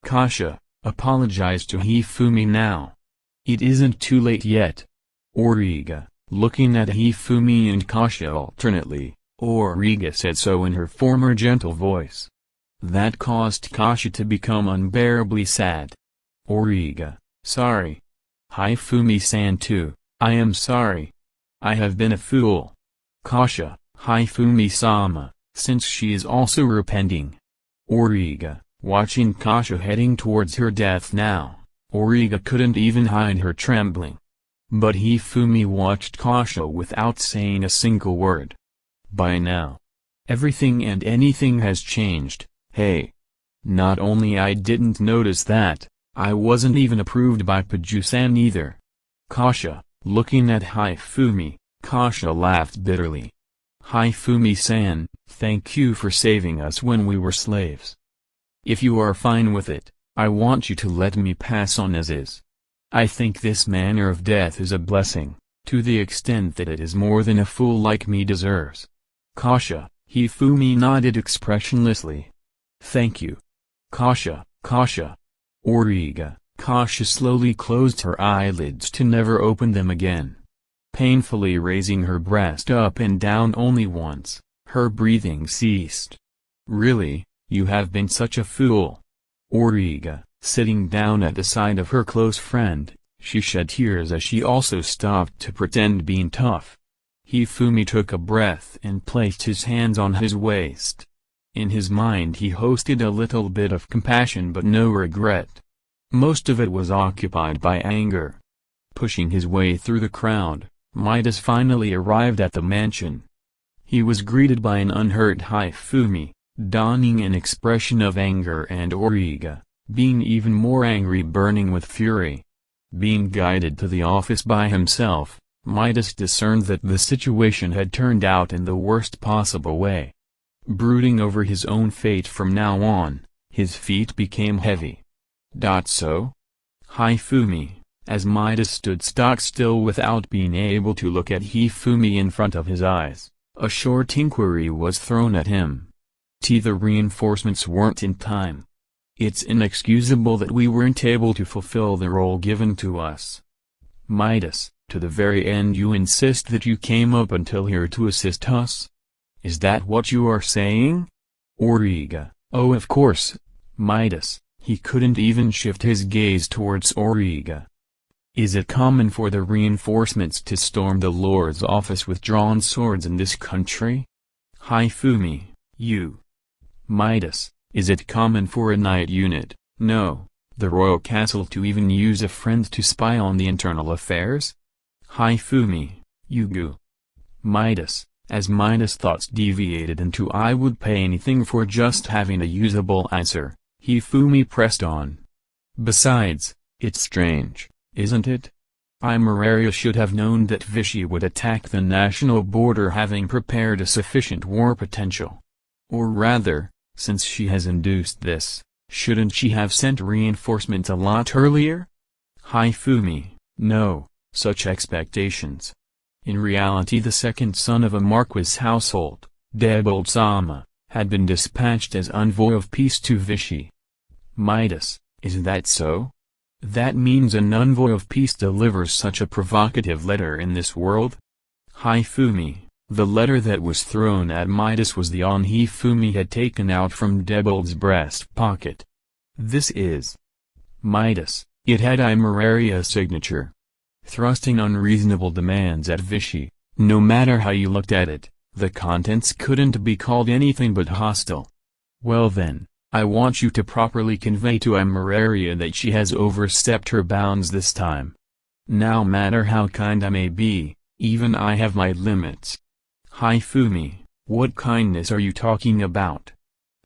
Kasha, apologize to Hifumi now. It isn't too late yet. Origa, looking at Hifumi and Kasha alternately, Origa said so in her former gentle voice. That caused Kasha to become unbearably sad. Origa, sorry. Hifumi-san too, I am sorry. I have been a fool. Kasha, Hifumi-sama, since she is also repenting. Origa, watching Kasha heading towards her death now, Origa couldn't even hide her trembling. But Hifumi watched Kasha without saying a single word. By now, everything and anything has changed. Hey. Not only I didn't notice that, I wasn't even approved by Paju-san either. Kasha, looking at Hifumi, Kasha laughed bitterly. Hifumi-san, thank you for saving us when we were slaves. If you are fine with it, I want you to let me pass on as is. I think this manner of death is a blessing, to the extent that it is more than a fool like me deserves. Kasha, Hifumi nodded expressionlessly. Thank you. Kasha. Origa, Kasha slowly closed her eyelids to never open them again. Painfully raising her breast up and down only once, her breathing ceased. Really, you have been such a fool. Origa, sitting down at the side of her close friend, she shed tears as she also stopped to pretend being tough. Hifumi took a breath and placed his hands on his waist. In his mind he hosted a little bit of compassion but no regret. Most of it was occupied by anger. Pushing his way through the crowd, Midas finally arrived at the mansion. He was greeted by an unhurt Hifumi, donning an expression of anger, and Origa, being even more angry, burning with fury. Being guided to the office by himself, Midas discerned that the situation had turned out in the worst possible way. Brooding over his own fate from now on, his feet became heavy. So? Hifumi, as Midas stood stock still without being able to look at Hifumi in front of his eyes, a short inquiry was thrown at him. The reinforcements weren't in time. It's inexcusable that we weren't able to fulfill the role given to us. Midas, to the very end you insist that you came up until here to assist us? Is that what you are saying? Origa, oh of course. Midas, he couldn't even shift his gaze towards Origa. Is it common for the reinforcements to storm the Lord's office with drawn swords in this country? Hifumi, you. Midas, is it common for a night unit, no, the royal castle, to even use a friend to spy on the internal affairs? Hifumi, you. Midas, as Midas' thoughts deviated into I would pay anything for just having a usable answer, Hifumi pressed on. Besides, it's strange, isn't it? Imeraria should have known that Vichy would attack the national border, having prepared a sufficient war potential. Or rather, since she has induced this, shouldn't she have sent reinforcements a lot earlier? Hifumi, no, such expectations. In reality, the second son of a Marquis household, Debold-sama, had been dispatched as envoy of peace to Vichy. Midas, is that so? That means an envoy of peace delivers such a provocative letter in this world? Hifumi, the letter that was thrown at Midas was the one Hifumi had taken out from Debold's breast pocket. This is Midas. It had Imeraria's signature. Thrusting unreasonable demands at Vichy, no matter how you looked at it, the contents couldn't be called anything but hostile. Well then, I want you to properly convey to Imeraria that she has overstepped her bounds this time. No matter how kind I may be, even I have my limits. Hifumi, what kindness are you talking about?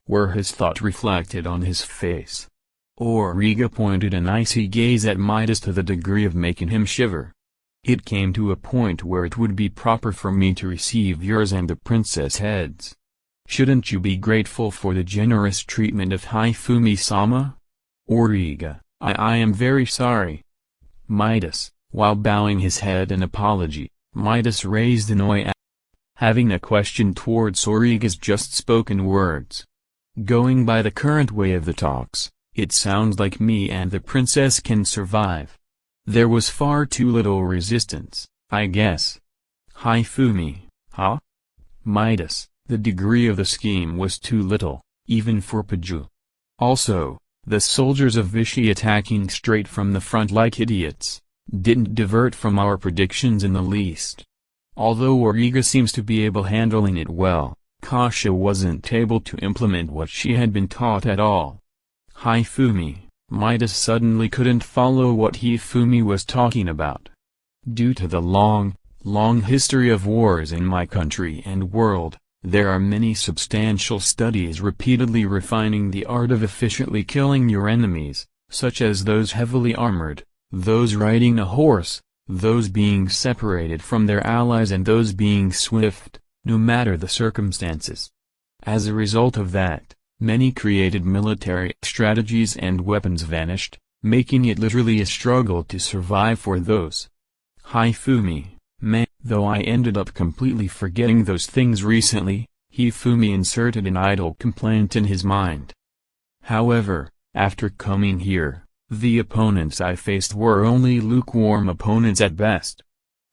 Were his thought reflected on his face? Origa pointed an icy gaze at Midas to the degree of making him shiver. It came to a point where it would be proper for me to receive yours and the princess' heads. Shouldn't you be grateful for the generous treatment of Hifumi-sama? Origa, I am very sorry. Midas, while bowing his head in apology, Midas raised an eye, having a question towards Origa's just-spoken words. Going by the current way of the talks, it sounds like me and the princess can survive. There was far too little resistance, I guess. Hifumi, huh? Midas, the degree of the scheme was too little, even for Paju. Also, the soldiers of Vichy attacking straight from the front like idiots, didn't divert from our predictions in the least. Although Origa seems to be handling it well, Kasha wasn't able to implement what she had been taught at all. Hifumi, Midas suddenly couldn't follow what Hifumi was talking about. Due to the long history of wars in my country and world, there are many substantial studies repeatedly refining the art of efficiently killing your enemies, such as those heavily armored, those riding a horse, those being separated from their allies and those being swift, no matter the circumstances. As a result of that, many created military strategies and weapons vanished, making it literally a struggle to survive for those. Hifumi, man, though I ended up completely forgetting those things recently, Hifumi inserted an idle complaint in his mind. However, after coming here, the opponents I faced were only lukewarm opponents at best.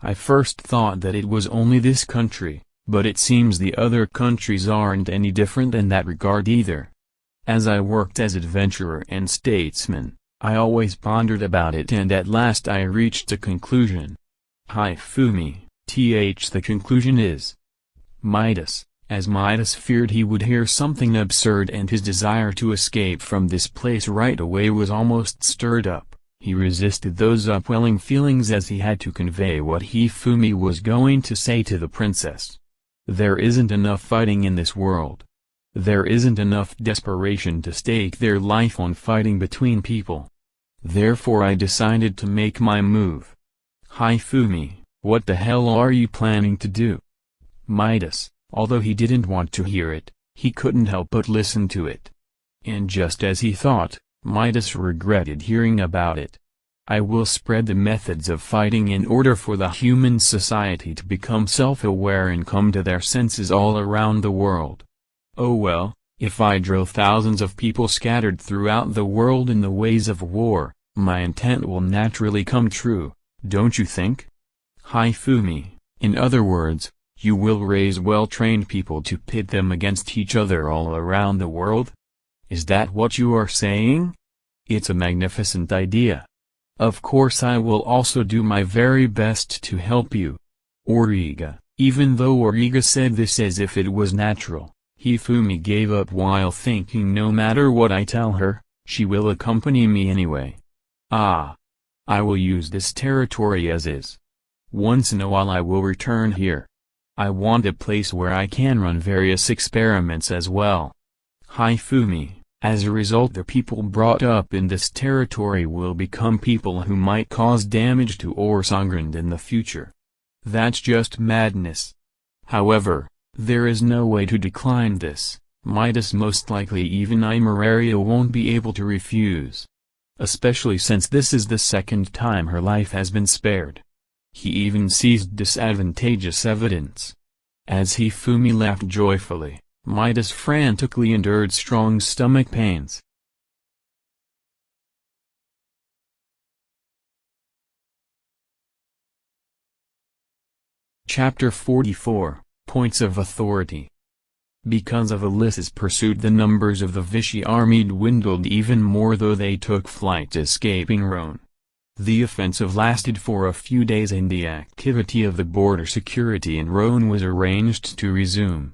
I first thought that it was only this country, but it seems the other countries aren't any different in that regard either. As I worked as adventurer and statesman, I always pondered about it and at last I reached a conclusion. Hifumi, the conclusion is Midas. As Midas feared he would hear something absurd and his desire to escape from this place right away was almost stirred up, he resisted those upwelling feelings as he had to convey what Hifumi was going to say to the princess. There isn't enough fighting in this world. There isn't enough desperation to stake their life on fighting between people. Therefore I decided to make my move. Hifumi, what the hell are you planning to do? Midas, although he didn't want to hear it, he couldn't help but listen to it. And just as he thought, Midas regretted hearing about it. I will spread the methods of fighting in order for the human society to become self-aware and come to their senses all around the world. Oh well, if I drill thousands of people scattered throughout the world in the ways of war, my intent will naturally come true, don't you think? Hifumi, in other words, you will raise well-trained people to pit them against each other all around the world? Is that what you are saying? It's a magnificent idea. Of course I will also do my very best to help you. Origa, even though Origa said this as if it was natural, Hifumi gave up while thinking no matter what I tell her, she will accompany me anyway. I will use this territory as is. Once in a while I will return here. I want a place where I can run various experiments as well. Hifumi, as a result the people brought up in this territory will become people who might cause damage to Orsongrand in the future. That's just madness. However, there is no way to decline this, Midas most likely even Imeraria won't be able to refuse. Especially since this is the second time her life has been spared. He even seized disadvantageous evidence. As Hifumi laughed joyfully, Midas frantically endured strong stomach pains. Chapter 44, Points of Authority. Because of Alyssa's pursuit, the numbers of the Vichy army dwindled even more, though they took flight escaping Rhone. The offensive lasted for a few days and the activity of the border security in Rhone was arranged to resume.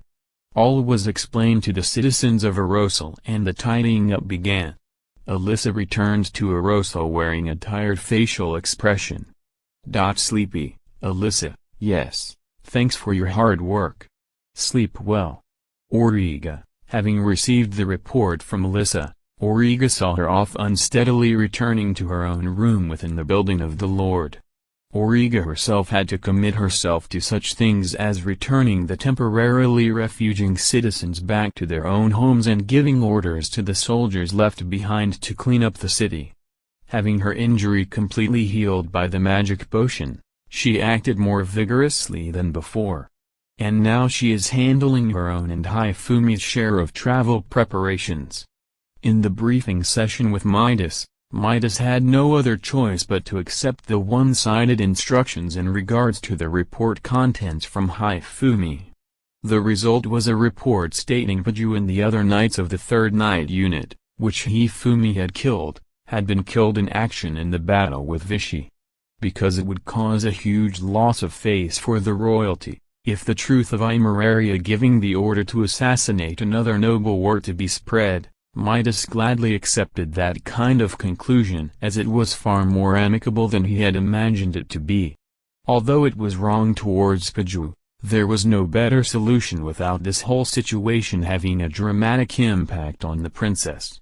All was explained to the citizens of Arosal and the tidying up began. Alyssa returned to Arosal wearing a tired facial expression. Sleepy, Alyssa, yes, thanks for your hard work. Sleep well. Auriga, having received the report from Alyssa, Auriga saw her off unsteadily returning to her own room within the building of the Lord. Auriga herself had to commit herself to such things as returning the temporarily refuging citizens back to their own homes and giving orders to the soldiers left behind to clean up the city. Having her injury completely healed by the magic potion, she acted more vigorously than before. And now she is handling her own and Hifumi's share of travel preparations. In the briefing session with Midas, Midas had no other choice but to accept the one-sided instructions in regards to the report contents from Hifumi. The result was a report stating Paju and the other knights of the 3rd Knight Unit, which Hifumi had been killed in action in the battle with Vichy. Because it would cause a huge loss of face for the royalty, if the truth of Imeraria giving the order to assassinate another noble were to be spread, Midas gladly accepted that kind of conclusion as it was far more amicable than he had imagined it to be. Although it was wrong towards Paju, there was no better solution without this whole situation having a dramatic impact on the princess.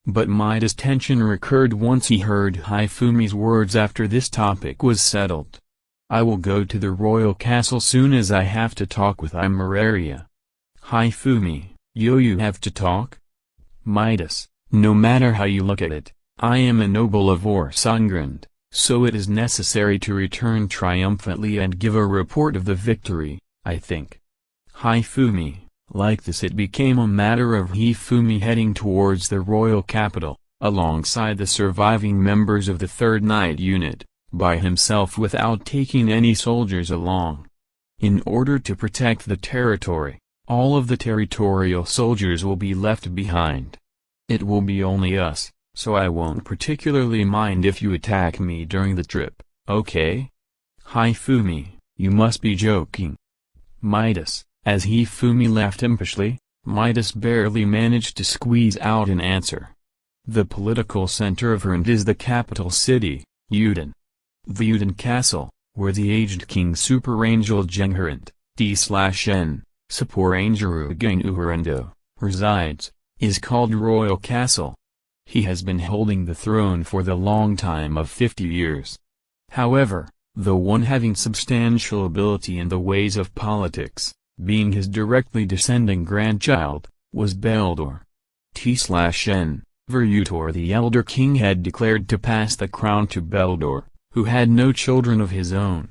But Midas' tension recurred once he heard Hifumi's words after this topic was settled. I will go to the royal castle soon as I have to talk with Imeraria. Hifumi, you have to talk? Midas, no matter how you look at it, I am a noble of Orsongrand, so it is necessary to return triumphantly and give a report of the victory, I think. Hifumi, like this it became a matter of Hifumi heading towards the royal capital, alongside the surviving members of the 3rd Knight Unit, by himself without taking any soldiers along. In order to protect the territory, all of the territorial soldiers will be left behind. It will be only us, so I won't particularly mind if you attack me during the trip, okay? Hifumi, you must be joking. Midas, as Hifumi laughed impishly, Midas barely managed to squeeze out an answer. The political center of Rhond is the capital city, Udon. The Udon Castle, where the aged King Super Angel Jenghurant, D/N, Saporangerugain resides, is called Royal Castle. He has been holding the throne for the long time of 50 years. However, the one having substantial ability in the ways of politics, being his directly descending grandchild, was Beldor. T/N, Verutor the elder king had declared to pass the crown to Beldor, who had no children of his own.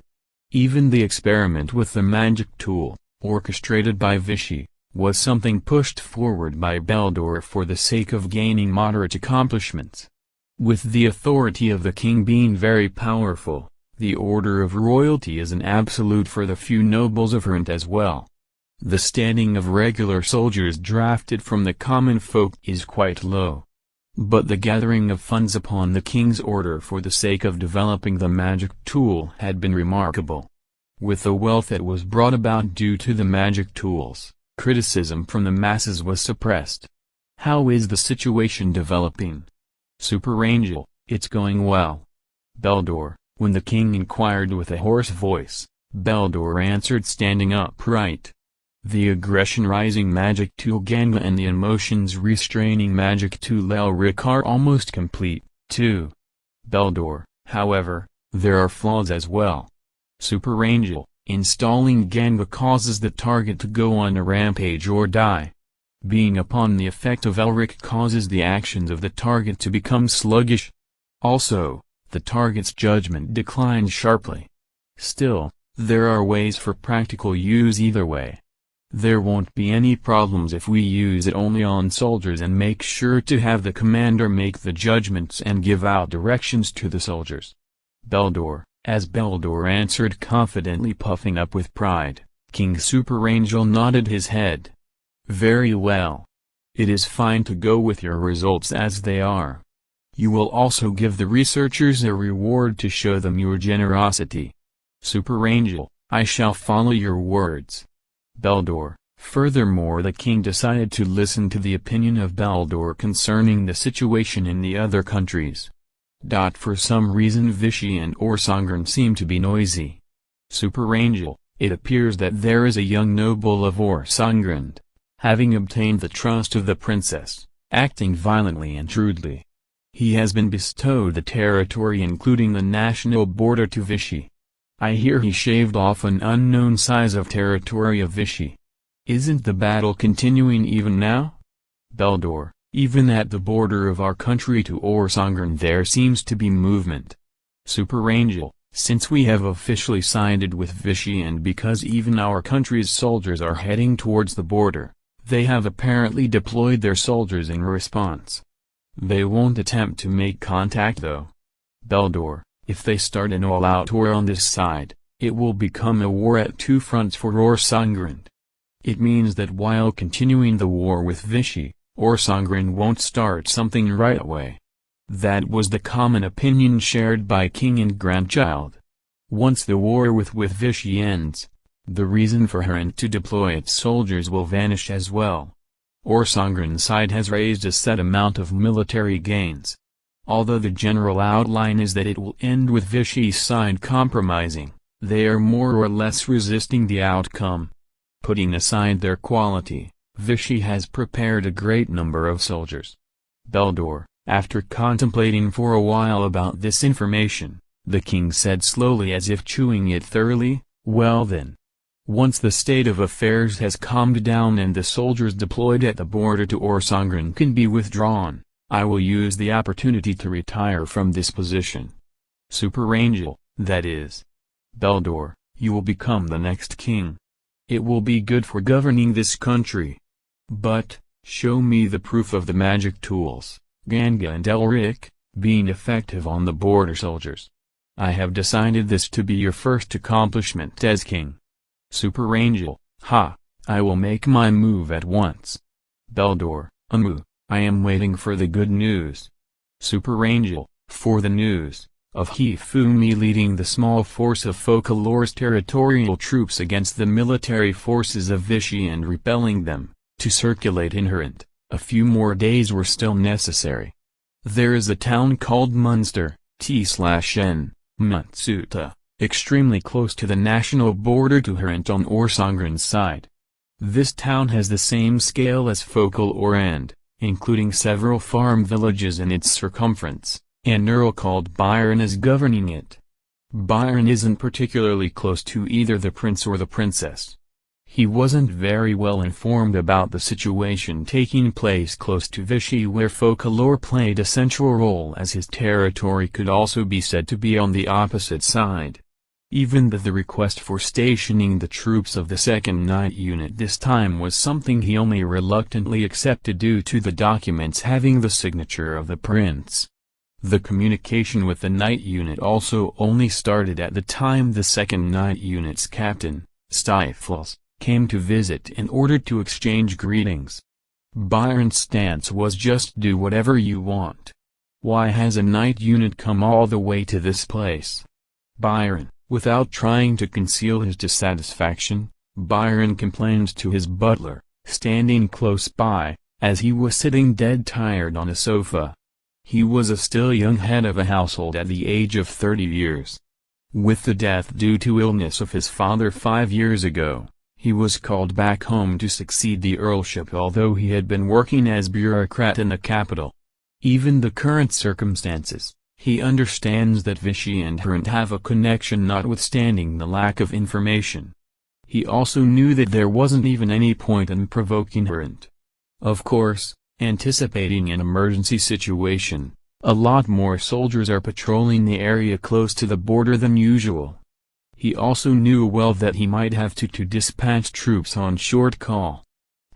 Even the experiment with the magic tool, orchestrated by Vichy, was something pushed forward by Beldor for the sake of gaining moderate accomplishments. With the authority of the king being very powerful, the order of royalty is an absolute for the few nobles of Rhond as well. The standing of regular soldiers drafted from the common folk is quite low. But the gathering of funds upon the king's order for the sake of developing the magic tool had been remarkable. With the wealth that was brought about due to the magic tools, criticism from the masses was suppressed. How is the situation developing? Super Angel, it's going well. Beldor, when the king inquired with a hoarse voice, Beldor answered standing upright. The aggression-rising magic tool Ganga and the emotions-restraining magic tool Elric are almost complete, too. Beldor, however, there are flaws as well. Super Angel, installing Ganga causes the target to go on a rampage or die. Being upon the effect of Elric causes the actions of the target to become sluggish. Also, the target's judgment declines sharply. Still, there are ways for practical use either way. There won't be any problems if we use it only on soldiers and make sure to have the commander make the judgments and give out directions to the soldiers. Beldor, as Beldor answered confidently, puffing up with pride, King Superangel nodded his head. Very well. It is fine to go with your results as they are. You will also give the researchers a reward to show them your generosity. Superangel, I shall follow your words. Beldor. Furthermore, the king decided to listen to the opinion of Beldor concerning the situation in the other countries. For some reason Vichy and Orsangren seem to be noisy. Superangel, it appears that there is a young noble of Orsangren, having obtained the trust of the princess, acting violently and shrewdly. He has been bestowed the territory including the national border to Vichy. I hear he shaved off an unknown size of territory of Vichy. Isn't the battle continuing even now? Beldor, even at the border of our country to Orsangren there seems to be movement. Superangel, since we have officially sided with Vichy and because even our country's soldiers are heading towards the border, they have apparently deployed their soldiers in response. They won't attempt to make contact though. Beldor, if they start an all-out war on this side, it will become a war at two fronts for Orsangren. It means that while continuing the war with Vichy, Orsangren won't start something right away. That was the common opinion shared by king and grandchild. Once the war with Vichy ends, the reason for Harant to deploy its soldiers will vanish as well. Orsangren's side has raised a set amount of military gains. Although the general outline is that it will end with Vichy's side compromising, they are more or less resisting the outcome. Putting aside their quality, Vichy has prepared a great number of soldiers. Beldor, after contemplating for a while about this information, the king said slowly as if chewing it thoroughly, well then. Once the state of affairs has calmed down and the soldiers deployed at the border to Orsangren can be withdrawn, I will use the opportunity to retire from this position. Superangel, that is. Beldor, you will become the next king. It will be good for governing this country. But, show me the proof of the magic tools, Ganga and Elric, being effective on the border soldiers. I have decided this to be your first accomplishment as king. Superangel, I will make my move at once. Beldor, I am waiting for the good news. Superangel, for the news of Hifumi leading the small force of Focalor's territorial troops against the military forces of Vichy and repelling them, to circulate in Harant. A few more days were still necessary. There is a town called Munster, T/N, Mutsuta, extremely close to the national border to Harant on Orsangren's side. This town has the same scale as Focalor and, including several farm villages in its circumference. An earl called Byron is governing it. Byron isn't particularly close to either the prince or the princess. He wasn't very well informed about the situation taking place close to Vichy where Focalor played a central role as his territory could also be said to be on the opposite side. Even though the request for stationing the troops of the 2nd Night Unit this time was something he only reluctantly accepted due to the documents having the signature of the prince. The communication with the Night Unit also only started at the time the 2nd Night Unit's captain, Stifles, came to visit in order to exchange greetings. Byron's stance was just do whatever you want. Why has a Night Unit come all the way to this place? Byron, without trying to conceal his dissatisfaction, Byron complained to his butler, standing close by, as he was sitting dead tired on a sofa. He was a still young head of a household at the age of 30 years. With the death due to illness of his father 5 years ago, he was called back home to succeed the earlship although he had been working as bureaucrat in the capital. Even the current circumstances, he understands that Vichy and Harant have a connection notwithstanding the lack of information. He also knew that there wasn't even any point in provoking Harant. Of course, anticipating an emergency situation, a lot more soldiers are patrolling the area close to the border than usual. He also knew well that he might have to dispatch troops on short call.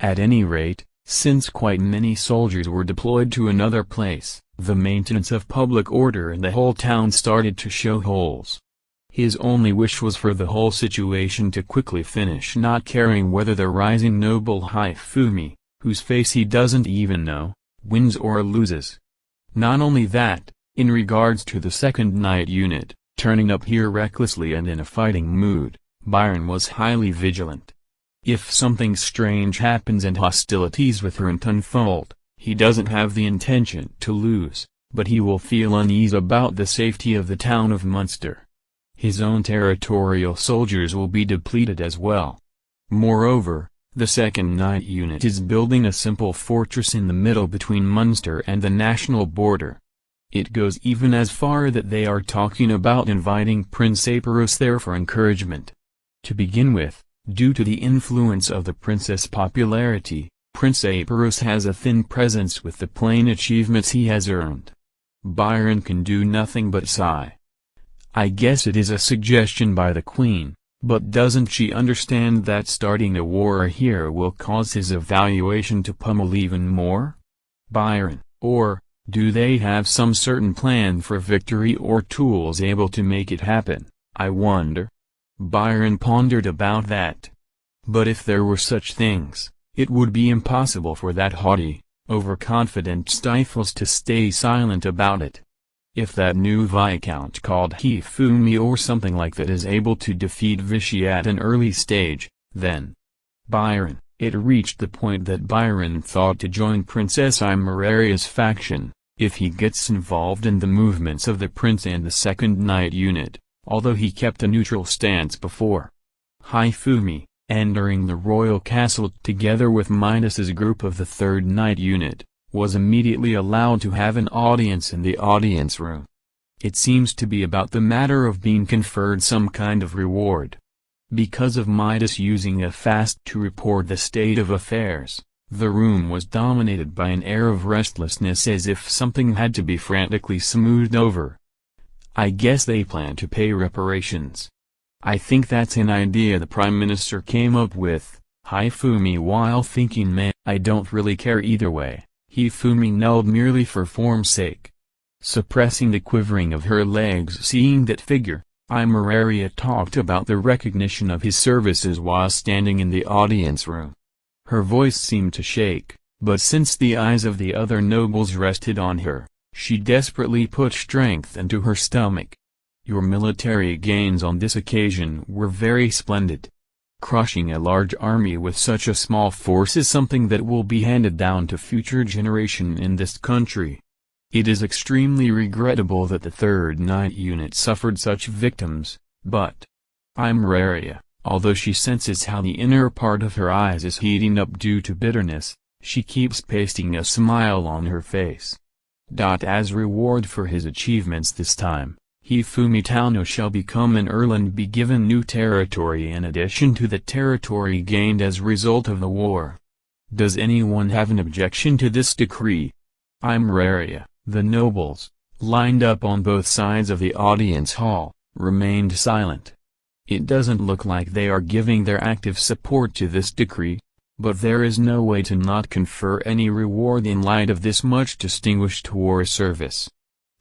At any rate, since quite many soldiers were deployed to another place, the maintenance of public order in the whole town started to show holes. His only wish was for the whole situation to quickly finish, not caring whether the rising noble Hifumi, whose face he doesn't even know, wins or loses. Not only that, in regards to the second night unit, turning up here recklessly and in a fighting mood, Byron was highly vigilant. If something strange happens and hostilities with her unfold, he doesn't have the intention to lose, but he will feel unease about the safety of the town of Munster. His own territorial soldiers will be depleted as well. Moreover, the second night unit is building a simple fortress in the middle between Munster and the national border. It goes even as far that they are talking about inviting Prince Aparus there for encouragement. To begin with, due to the influence of the prince's popularity, Prince Aparus has a thin presence with the plain achievements he has earned. Byron can do nothing but sigh. I guess it is a suggestion by the Queen, but doesn't she understand that starting a war here will cause his evaluation to pummel even more? Byron, or do they have some certain plan for victory or tools able to make it happen, I wonder? Byron pondered about that. But if there were such things, it would be impossible for that haughty, overconfident Stifles to stay silent about it. If that new Viscount called Hifumi or something like that is able to defeat Vichy at an early stage, then Byron, it reached the point that Byron thought to join Princess Imeraria's faction, if he gets involved in the movements of the prince and the second night unit, although he kept a neutral stance before. Hifumi, entering the royal castle together with Midas's group of the third night unit, was immediately allowed to have an audience in the audience room. It seems to be about the matter of being conferred some kind of reward. Because of Midas using a fast to report the state of affairs, the room was dominated by an air of restlessness as if something had to be frantically smoothed over. I guess they plan to pay reparations. I think that's an idea the Prime Minister came up with, Hifumi while thinking, man, I don't really care either way. Hifumi knelled merely for form's sake. Suppressing the quivering of her legs seeing that figure, Imeraria talked about the recognition of his services while standing in the audience room. Her voice seemed to shake, but since the eyes of the other nobles rested on her, she desperately put strength into her stomach. Your military gains on this occasion were very splendid. Crushing a large army with such a small force is something that will be handed down to future generation in this country. It is extremely regrettable that the third night unit suffered such victims, but Imeraria, although she senses how the inner part of her eyes is heating up due to bitterness, she keeps pasting a smile on her face. As reward for his achievements this time, Hifumi Touno shall become an earl and be given new territory in addition to the territory gained as result of the war. Does anyone have an objection to this decree? Imeraria, the nobles, lined up on both sides of the audience hall, remained silent. It doesn't look like they are giving their active support to this decree, but there is no way to not confer any reward in light of this much distinguished war service.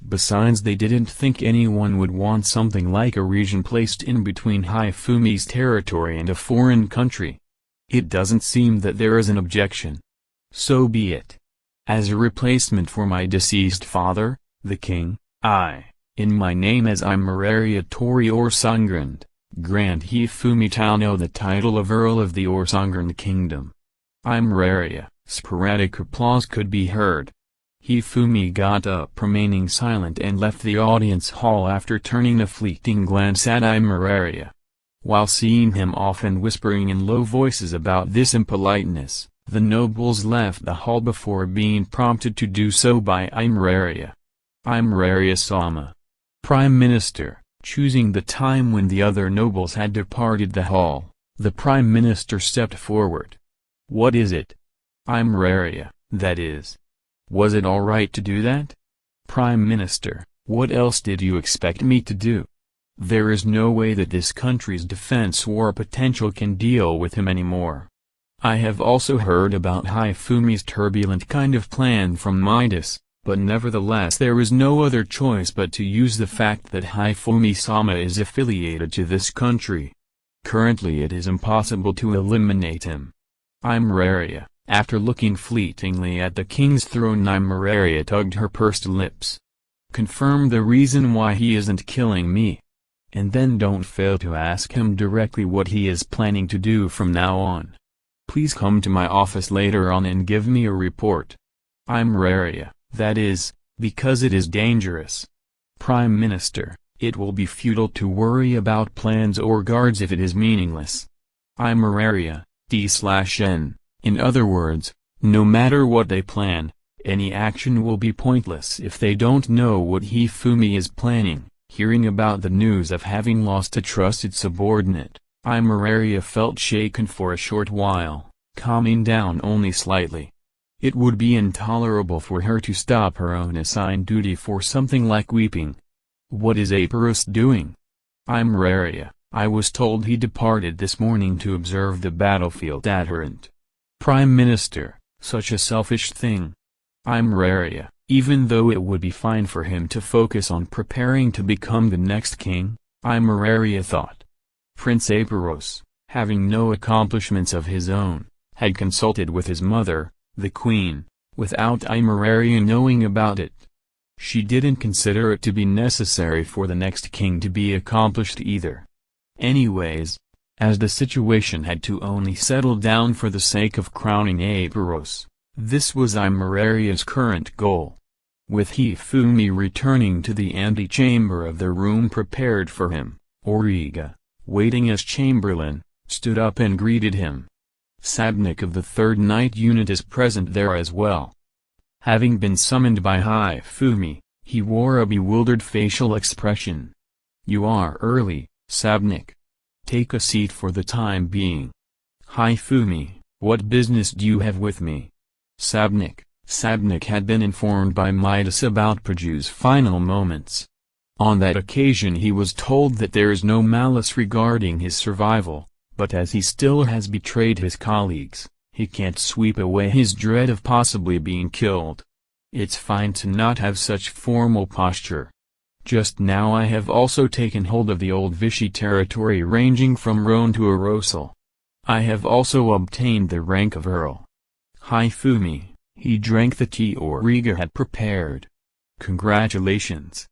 Besides, they didn't think anyone would want something like a region placed in between Hifumi's territory and a foreign country. It doesn't seem that there is an objection. So be it. As a replacement for my deceased father, the king, I, in my name as Imeraria Tori Orsangrand, grant Hifumi Touno the title of Earl of the Orsangrand Kingdom. Imeraria. Sporadic applause could be heard. Hifumi got up, remaining silent, and left the audience hall after turning a fleeting glance at Imeraria. While seeing him off and whispering in low voices about this impoliteness, the nobles left the hall before being prompted to do so by Imeraria. Imeraria-sama. Prime Minister. Choosing the time when the other nobles had departed the hall, the Prime Minister stepped forward. What is it? Imeraria, that is. Was it all right to do that? Prime Minister, what else did you expect me to do? There is no way that this country's defense war potential can deal with him anymore. I have also heard about Hifumi's turbulent kind of plan from Midas, but nevertheless there is no other choice but to use the fact that Hifumi-sama is affiliated to this country. Currently it is impossible to eliminate him. Imararia, after looking fleetingly at the king's throne, Imararia tugged her pursed lips. Confirm the reason why he isn't killing me. And then don't fail to ask him directly what he is planning to do from now on. Please come to my office later on and give me a report. Imararia, that is, because it is dangerous. Prime Minister, it will be futile to worry about plans or guards if it is meaningless. Imararia, D/N, in other words, no matter what they plan, any action will be pointless if they don't know what Hifumi is planning. Hearing about the news of having lost a trusted subordinate, Imararia felt shaken for a short while, calming down only slightly. It would be intolerable for her to stop her own assigned duty for something like weeping. What is Aperos doing? Imararia, I was told he departed this morning to observe the battlefield adherent. Prime Minister, such a selfish thing. Imararia, even though it would be fine for him to focus on preparing to become the next king, Imararia thought. Prince Aperos, having no accomplishments of his own, had consulted with his mother, the queen, without Imararia knowing about it. She didn't consider it to be necessary for the next king to be accomplished either. Anyways, as the situation had to only settle down for the sake of crowning Aperos, this was Imararia's current goal. With Hifumi returning to the antechamber of the room prepared for him, Origa, waiting as chamberlain, stood up and greeted him. Sabnik of the 3rd Night Unit is present there as well. Having been summoned by Hifumi, he wore a bewildered facial expression. You are early, Sabnik. Take a seat for the time being. Hifumi, what business do you have with me? Sabnik had been informed by Midas about Praju's final moments. On that occasion he was told that there is no malice regarding his survival, but as he still has betrayed his colleagues, he can't sweep away his dread of possibly being killed. It's fine to not have such formal posture. Just now I have also taken hold of the old Vichy territory ranging from Rhone to Arosal. I have also obtained the rank of Earl. Hifumi, he drank the tea Origa had prepared. Congratulations.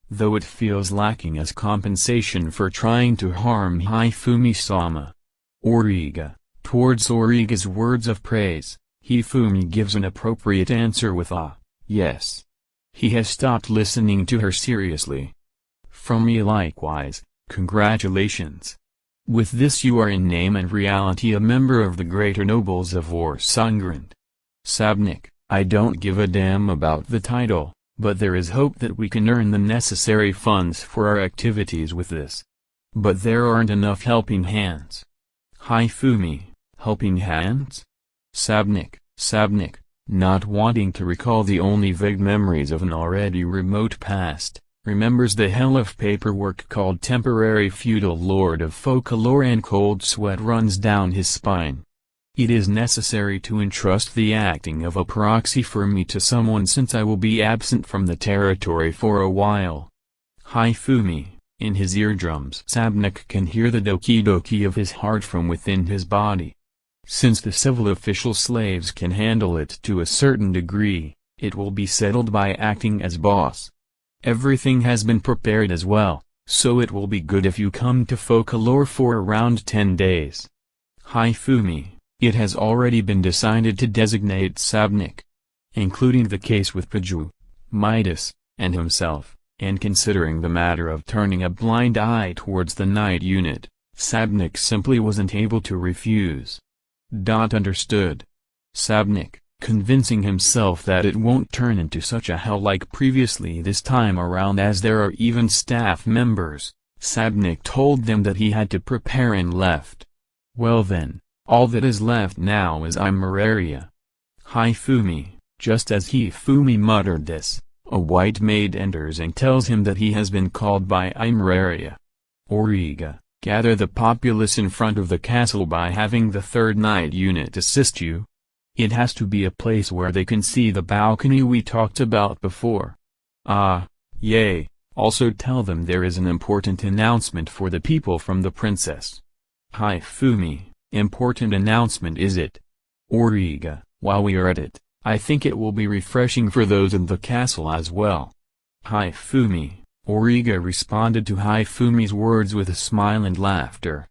Though it feels lacking as compensation for trying to harm Hifumi-sama. Origa, towards Origa's words of praise, Hifumi gives an appropriate answer with a yes. He has stopped listening to her seriously. From me likewise, congratulations. With this you are in name and reality a member of the greater nobles of Orsangrand. Sabnik, I don't give a damn about the title, but there is hope that we can earn the necessary funds for our activities with this. But there aren't enough helping hands. Hifumi, helping hands? Sabnik, not wanting to recall the only vague memories of an already remote past, remembers the hell of paperwork called temporary feudal lord of folklore, and cold sweat runs down his spine. It is necessary to entrust the acting of a proxy for me to someone since I will be absent from the territory for a while. Hifumi, in his eardrums Sabnik can hear the doki-doki of his heart from within his body. Since the civil official slaves can handle it to a certain degree, it will be settled by acting as boss. Everything has been prepared as well, so it will be good if you come to folklore for around 10 days. Hifumi, it has already been decided to designate Sabnik, including the case with Praju, Midas, and himself, and considering the matter of turning a blind eye towards the night unit, Sabnik simply wasn't able to refuse. Understood. Sabnik, convincing himself that it won't turn into such a hell like previously this time around as there are even staff members, Sabnik told them that he had to prepare and left. Well then, all that is left now is Imararia. Hifumi, just as Hifumi muttered this, a white maid enters and tells him that he has been called by Imararia. Origa, gather the populace in front of the castle by having the 3rd Night Unit assist you. It has to be a place where they can see the balcony we talked about before. Ah, yay, also tell them there is an important announcement for the people from the princess. Hifumi, important announcement is it? Origa, while we are at it, I think it will be refreshing for those in the castle as well. Hifumi, Origa responded to Hifumi's words with a smile and laughter.